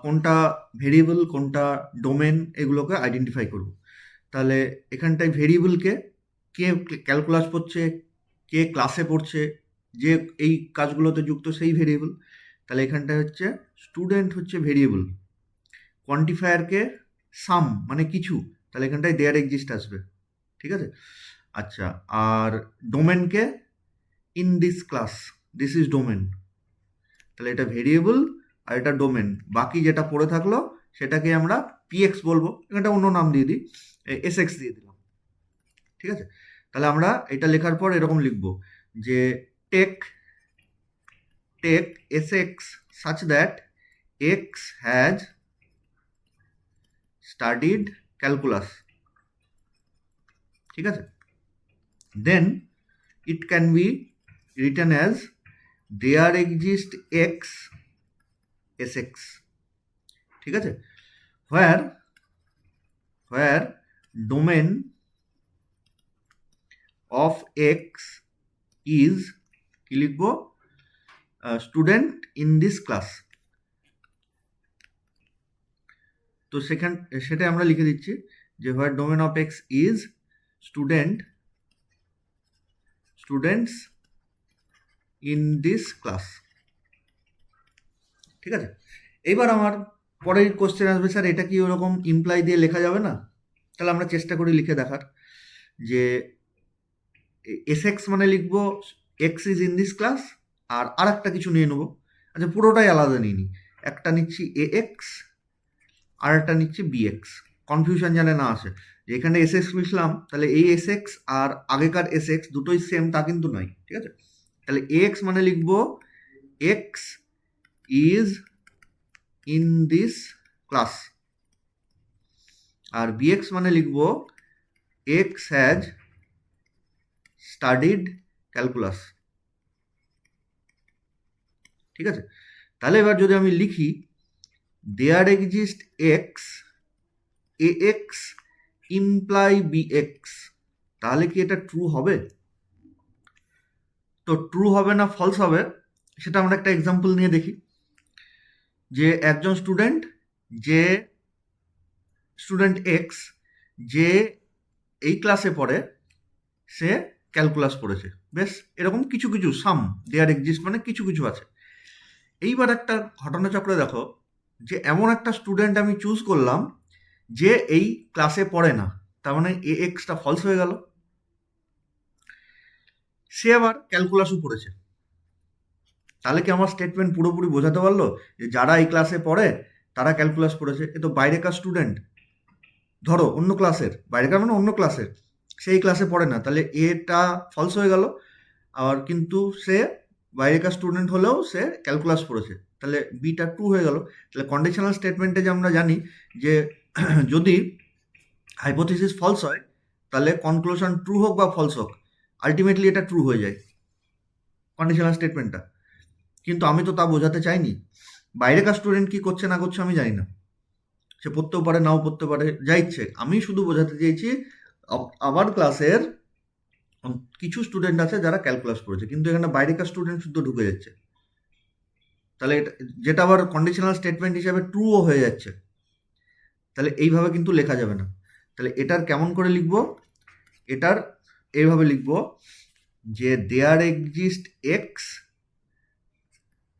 কোনটা ভেরিয়েবল কোনটা ডোমেন এগুলোকে আইডেন্টিফাই করব। তাহলে এখানটায় ভেরিয়েবলকে কে ক্যালকুলাস পড়ছে, কে ক্লাসে পড়ছে, যে এই কাজগুলোতে যুক্ত সেই ভেরিয়েবল। তাহলে এখানটায় হচ্ছে স্টুডেন্ট হচ্ছে ভেরিয়েবল, কোয়ান্টিফায়ারকে সাম মানে কিছু, তাহলে এখানটায় দেয়ার এক্সিস্ট আসবে। ঠিক আছে, আচ্ছা, আর ডোমেনকে in this class, this is domain, তাহলে এটা ভেরিয়েবল আর এটা ডোমেন। বাকি যেটা পড়ে থাকলো সেটাকে আমরা পিএক্স বলবো, এখানটা অন্য নাম দিয়ে দিই, এস এক্স দিয়ে দিলাম। ঠিক আছে, তাহলে আমরা এটা লেখার পর এরকম লিখবো যে take S x such that x has studied calculus. ঠিক আছে, then it can be written as there exist x S x. ঠিক আছে, where domain of x is কি লিখবো স্টুডেন্ট ইন দিস ক্লাস। তো সেটা আমরা লিখে দিচ্ছি যে where domain of x is students in this class। ঠিক আছে, এইবার আমার পরের কোশ্চেন আসবে, স্যার এটা কি ওরকম ইমপ্লাই দিয়ে লেখা যাবে না? তাহলে আমরা চেষ্টা করি লিখে দেখার যে এস এক্স মানে লিখবো x is in this class, আর একটা কিছু নিয়ে নেবো। আচ্ছা, পুরোটাই আলাদা নিয়ে নিই, একটা নিচ্ছি এ এক্স আর একটা নিচ্ছি বি এক্স, কনফিউশন জানে না আসে যে এখানে এস এক্স লিখলাম, তাহলে এই এস এক্স আর আগেকার এস এক্স দুটোই সেম তা কিন্তু নয়। ঠিক আছে, তাহলে এ এক্স মানে লিখবো x is in this class, আর বিএক্স মানে লিখবো এক্স হ্যাজ স্টাডিড ক্যালকুলাস। ঠিক আছে, তাহলে এবার যদি আমি লিখি there exist x A x imply B x, তাহলে কি এটা ট্রু হবে? তো ট্রু হবে না ফলস হবে সেটা আমরা একটা এক্সাম্পল নিয়ে দেখি। যে একজন স্টুডেন্ট এক্স যে এই ক্লাসে পড়ে সে ক্যালকুলাস পড়েছে, বেশ এরকম কিছু কিছু সাম দেয়ার এক্সিস্ট মানে কিছু কিছু আছে। এইবার একটা ঘটনাচক্রে দেখো যে এমন একটা স্টুডেন্ট আমি চুজ করলাম যে এই ক্লাসে পড়ে না, তার মানে এ এক্সটা ফলস হয়ে গেল। সে আবার ক্যালকুলাসও পড়েছে। তাহলে কি আমার স্টেটমেন্ট পুরোপুরি বোঝাতে পারলো যে যারা এই ক্লাসে পড়ে তারা ক্যালকুলাস পড়েছে? এ তো বাইরেকার স্টুডেন্ট, ধরো অন্য ক্লাসের, বাইরেকার মানে অন্য ক্লাসের, সেই ক্লাসে পড়ে না, তাহলে এটা ফলস হয়ে গেল। আর কিন্তু সে বাইরেকার স্টুডেন্ট হলেও সে ক্যালকুলাস পড়েছে, তাহলে বিটা ট্রু হয়ে গেল। তাহলে কন্ডিশনাল স্টেটমেন্টে যে আমরা জানি যে যদি হাইপোথিসিস ফলস হয় তাহলে কনক্লুশন ট্রু হোক বা ফলস হোক আলটিমেটলি এটা ট্রু হয়ে যায় কন্ডিশনাল স্টেটমেন্টটা। কিন্তু আমি তো তা বোঝাতে চাইনি। বাইরেকার স্টুডেন্ট কি করছে না করছে আমি জানি না, সে পড়তেও পারে নাও পড়তে পারে, যা ইচ্ছে। আমি শুধু বোঝাতে চেয়েছি আমার ক্লাসের কিছু স্টুডেন্ট আছে যারা ক্যালকুলাস পড়েছে, কিন্তু এখানে বাইরেকার স্টুডেন্ট শুধু ঢুকে যাচ্ছে, তাহলে যেটা আবার কন্ডিশনাল স্টেটমেন্ট হিসাবে ট্রুও হয়ে যাচ্ছে। তাহলে এইভাবে কিন্তু লেখা যাবে না। তাহলে এটার কেমন করে লিখব? এটার এইভাবে লিখব যে there exist x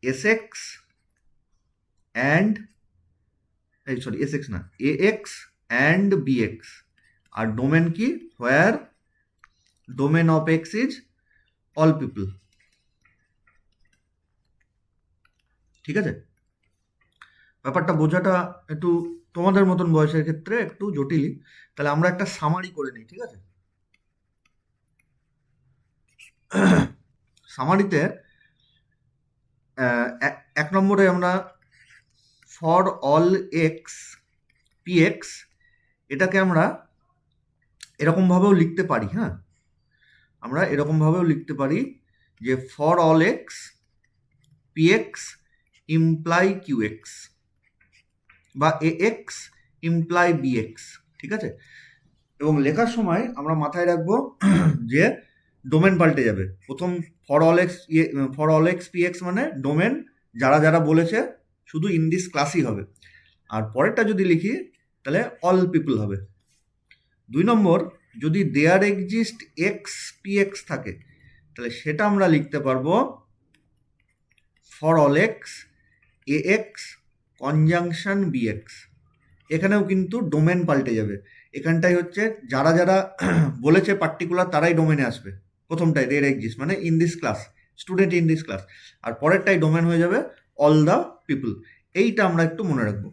S x and sorry S x না, A x and B x. আর ডোমেন কি? Where domain of x is all people. ঠিক আছে? ব্যাপারটা বোঝাটা একটু তোমাদের মতন বয়সের ক্ষেত্রে একটু জটিলই। তাহলে আমরা একটা সামারি করে নিই, ঠিক আছে? সামারিতে এক নম্বরে আমরা for all x P x, এটাকে আমরা এরকমভাবেও লিখতে পারি। হ্যাঁ, আমরা এরকমভাবেও লিখতে পারি যে for all x P x imply Q x, বা A x imply B x. ঠিক আছে? এবং লেখার সময় আমরা মাথায় রাখবো যে ডোমেন পাল্টে যাবে। প্রথম for all x P x মানে ডোমেন যারা যারা বলেছে শুধু ইন দিস ক্লাসই হবে। আর পরেরটা যদি লিখি তাহলে অল পিপল হবে। 2 নম্বর, যদি there exist x P x থাকে তাহলে সেটা আমরা লিখতে পারবো for all x A x conjunction B x. এখানেও কিন্তু ডোমেন পাল্টে যাবে। এখানটাই হচ্ছে যারা যারা বলেছে পার্টিকুলার তারাই ডোমেনে আসবে। প্রথমটাই দেয়ার এক্সিস্ট মানে in this class, student in this class. আর পরেরটাই ডোমেন হয়ে যাবে অল দ্য পিপল। এইটা আমরা একটু মনে রাখবো।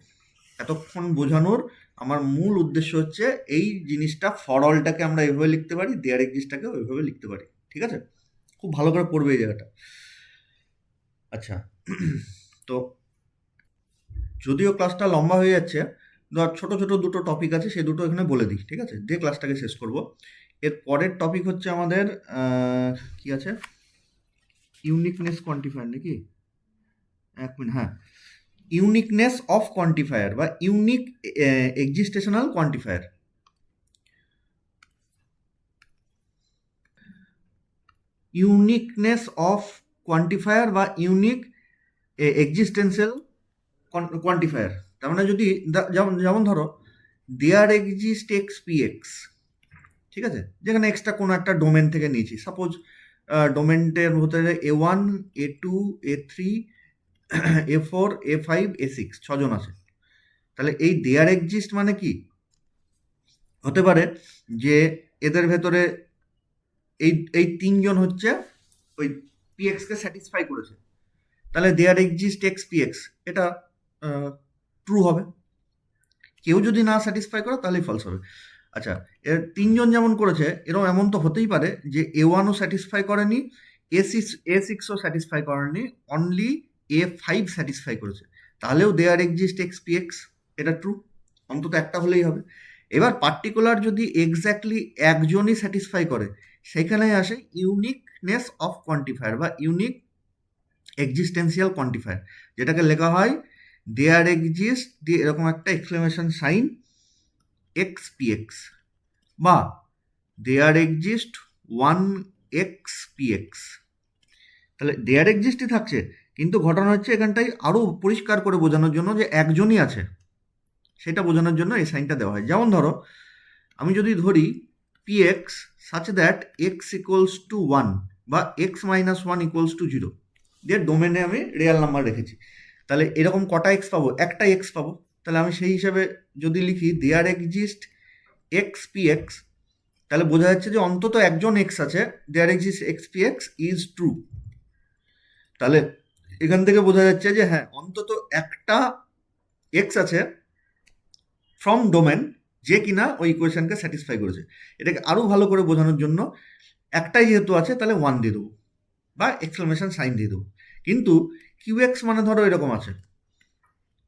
এতক্ষণ বোঝানোর আমার মূল উদ্দেশ্য হচ্ছে এই জিনিসটা, ফর অলটাকে আমরা এইভাবে লিখতে পারি, দেয়ার এক্সিস্টটাকে ওইভাবে লিখতে পারি। ঠিক আছে? খুব ভালো করে পড়বে এই জায়গাটা। আচ্ছা, তো যদিও ক্লাসটা লম্বা হয়ে যাচ্ছে, ধর ছোট ছোট দুটো টপিক আছে, সেই দুটো এখানে বলে দিই। ঠিক আছে? দিয়ে ক্লাসটাকে শেষ করব। এর পরের টপিক হচ্ছে আমাদের কি আছে, ইউনিকনেস কোয়ান্টিফায়ার নাকি? এক মিনিট, হ্যাঁ, ইউনিকনেস অফ কোয়ান্টিফায়ার বা unique existential quantifier. Uniqueness of quantifier বা ইউনিক এক্সিস্টেন্সিয়াল কোয়ান্টিফায়ার। তার মানে যদি যেমন যেমন ধরো there exist x P x, ঠিক আছে, যেখানে এক্সটা কোনো একটা ডোমেন থেকে নিয়েছি। সাপোজ ডোমেনটের হতে A1 A2 A3 A4 A5 A6, 6জন আছে। তাহলে এই দেয়ার এক্সিস্ট মানে কি হতে পারে যে এদের ভেতরে এই এই 3জন হচ্ছে ওই পিএক্সকে স্যাটিসফাই করেছে, তাহলে দেয়ার এক্সিস্ট এক্স পিএক্স, এটা ট্রু হবে। কেউ যদি না স্যাটিসফাই করে তাহলেই ফলস হবে। আচ্ছা, এর 3জন যেমন করেছে, এরকম এমন তো হতেই পারে যে A1ও স্যাটিসফাই করেনি, A6ও স্যাটিসফাই করেনি, অনলি A5 স্যাটিসফাই করেছে, তাহলেও দেয়ার এক্সিস্ট এক্স পিএক্স, এটা ট্রু। অন্তত একটা হলেই হবে। এবার পার্টিকুলার যদি এক্স্যাক্টলি একজনই স্যাটিসফাই করে, সেখানে আসে ইউনিকনেস অফ কোয়ান্টিফায়ার বা ইউনিক এক্সিস্টেন্সিয়াল কোয়ান্টিফায়ার, যেটাকে লেখা হয় দেয়ার এক্সিস্ট দিয়ে এরকম একটা exclamation sign x P x, বা there exist 1 x P x. তাহলে দেয়ার এক্সিস্টই থাকছে, কিন্তু ঘটনা হচ্ছে এখানটায় আরও পরিষ্কার করে বোঝানোর জন্য যে একজনই আছে, সেটা বোঝানোর জন্য এই সাইনটা দেওয়া হয়। যেমন ধরো আমি যদি ধরি P x such that x equals to 1 বা এক্স মাইনাস 1 ইকুয়ালস টু 0, দিয়ে ডোমেনে আমি রিয়েল নাম্বার রেখেছি, তাহলে এরকম কটা এক্স পাবো? একটা এক্স পাবো। তাহলে আমি সেই হিসাবে যদি লিখি there exist x P x, তাহলে বোঝা যাচ্ছে যে অন্তত একজন এক্স আছে, there exist x P x is true. তাহলে এখান থেকে বোঝা যাচ্ছে যে হ্যাঁ অন্তত একটা এক্স আছে ফ্রম ডোমেন যে কিনা ওই ইকুয়েশনকে স্যাটিসফাই করেছে। এটাকে আরও ভালো করে বোঝানোর জন্য একটাই যেহেতু আছে তাহলে 1 দিয়ে দেবো বা এক্সক্লামেশন সাইন দিয়ে দেবো। কিন্তু কিউ এক্স মানে ধরো এরকম আছে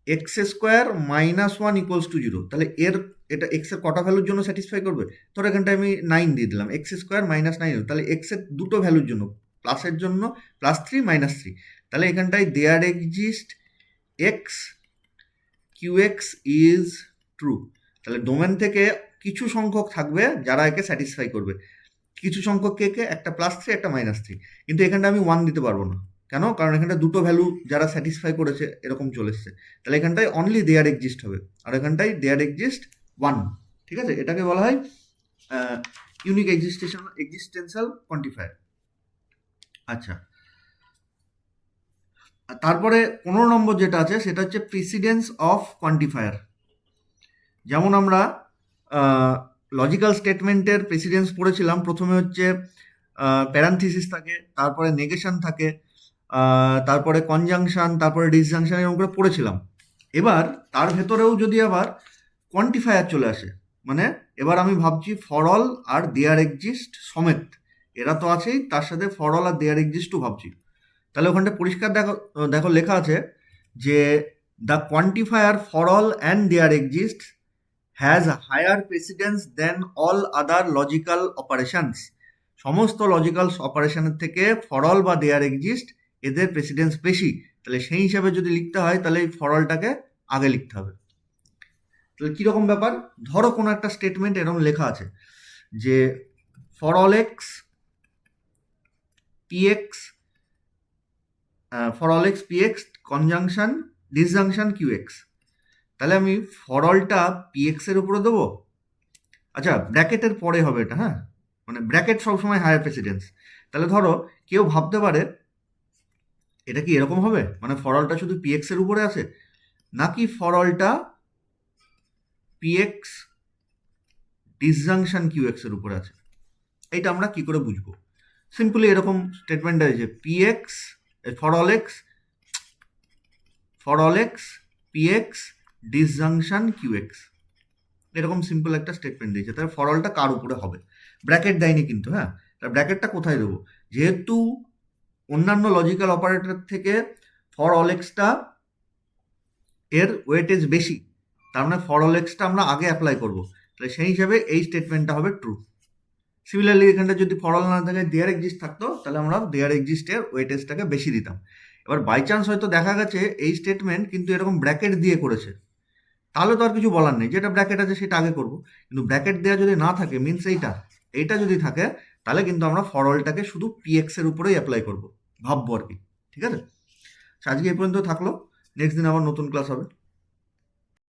x square minus 1 equals to 0, তাহলে এটা এক্স এর কটা ভ্যালুর জন্য স্যাটিসফাই করবে? ধরো এখানটায় আমি 9 দিয়ে দিলাম, এক্স স্কোয়ার মাইনাস 9, তাহলে এক্স এর দুটো ভ্যালুর জন্য, প্লাসের জন্য +3 -3, তাহলে এখানটায় there exist x Q x is true. তাহলে ডোমেন থেকে কিছু সংখ্যক থাকবে যারা একে স্যাটিসফাই করবে, কিছু সংখ্যক কে একটা +3 একটা -3, কিন্তু এখানটা আমি 1 দিতে পারবো না। কেন? কারণ এখানটা দুটো ভ্যালু যারা স্যাটিসফাই করেছে এরকম চলে এসছে, তাহলে এখানটায় অনলি দেয়ার এক্সিস্ট হবে, আর এখানটায় দেয়ার এক্সিস্ট 1। ঠিক আছে, এটাকে বলা হয় ইউনিক এক্সিস্টেন্সিয়াল কোয়ান্টিফায়ার। আচ্ছা, তারপরে 15 নম্বর যেটা আছে সেটা হচ্ছে প্রিসিডেন্স অফ কোয়ান্টিফায়ার। যেমন আমরা লজিক্যাল স্টেটমেন্টের প্রেসিডেন্স পড়েছিলাম, প্রথমে হচ্ছে প্যারান্থিসিস থাকে, তারপরে নেগেশন থাকে, তারপরে কনজাংশন, তারপরে ডিসজাংশন, এরকম করে পড়েছিলাম। এবার তার ভেতরেও যদি আবার কোয়ান্টিফায়ার চলে আসে, মানে এবার আমি ভাবছি ফর অল আর দেয়ার এক্সিস্ট সমেত, এরা তো আছেই, তার সাথে ফর অল আর দেয়ার এক্সিস্টও ভাবছি, তাহলে ওখানটা পরিষ্কার দেখো লেখা আছে যে the quantifier for all and there exist has higher precedence then all other logical operations. সমস্ত লজিক্যাল অপারেশনের থেকে ফর অল বা দেয়ার এক্সিস্ট এদের প্রেসিডেন্স বেশি, তাহলে সেই হিসাবে যদি লিখতে হয় তাহলে এই ফর অলটাকে আগে লিখতে হবে। তাহলে কীরকম ব্যাপার? ধরো কোনো একটা স্টেটমেন্ট এরকম লেখা আছে যে for all x P x, for all x P x conjunction disjunction Q x, তাহলে আমি ফর অলটা পি এক্সের উপরে দেবো। আচ্ছা, ব্র্যাকেটের পরে হবে এটা, হ্যাঁ, মানে ব্র্যাকেট সবসময় হায়ার প্রেসিডেন্স। তাহলে ধরো কেউ ভাবতে পারে এটা কি এরকম হবে, মানে ফর অলটা শুধু পি এক্সের উপরে আছে নাকি ফর অলটা পি এক্স ডিসজাংশন কিউ এক্সের উপরে আছে, এইটা আমরা কি করে বুঝবো? সিম্পলি এরকম স্টেটমেন্ট আছে P x for all x P x disjunction Q x, এরকম সিম্পল একটা স্টেটমেন্ট দিয়েছে। তাহলে ফর অলটা কার উপরে হবে? ব্র্যাকেট দেয়নি কিন্তু, হ্যাঁ, তার ব্র্যাকেটটা কোথায় দেবো? যেহেতু অন্যান্য লজিক্যাল অপারেটর থেকে ফর অল এক্সটা এর ওয়েটেজ বেশি, তার মানে ফর অল এক্সটা আমরা আগে অ্যাপ্লাই করবো, তাহলে সেই হিসাবে এই স্টেটমেন্টটা হবে ট্রু। সিমিলারলি এখানটা যদি ফর অল না থাকে দেয়ার এক্সিস্ট থাকতো, তাহলে আমরা দেয়ার এক্সিস্টের ওয়েটেজটাকে বেশি দিতাম। এবার বাই চান্স হয়তো দেখা গেছে এই স্টেটমেন্ট কিন্তু এরকম ব্র্যাকেট দিয়ে করেছে, তাহলে তো আর কিছু বলার নেই, যেটা ব্র্যাকেট আছে সেটা আগে করবো। কিন্তু ব্র্যাকেট দেওয়া যদি না থাকে, মিনস এইটা যদি থাকে, তাহলে কিন্তু আমরা ফর অলটাকে শুধু পি এক্সের উপরেই অ্যাপ্লাই করবো, ভাববো আর কি। ঠিক আছে, আজকে এই পর্যন্ত থাকলো, নেক্সট দিন আবার নতুন ক্লাস হবে।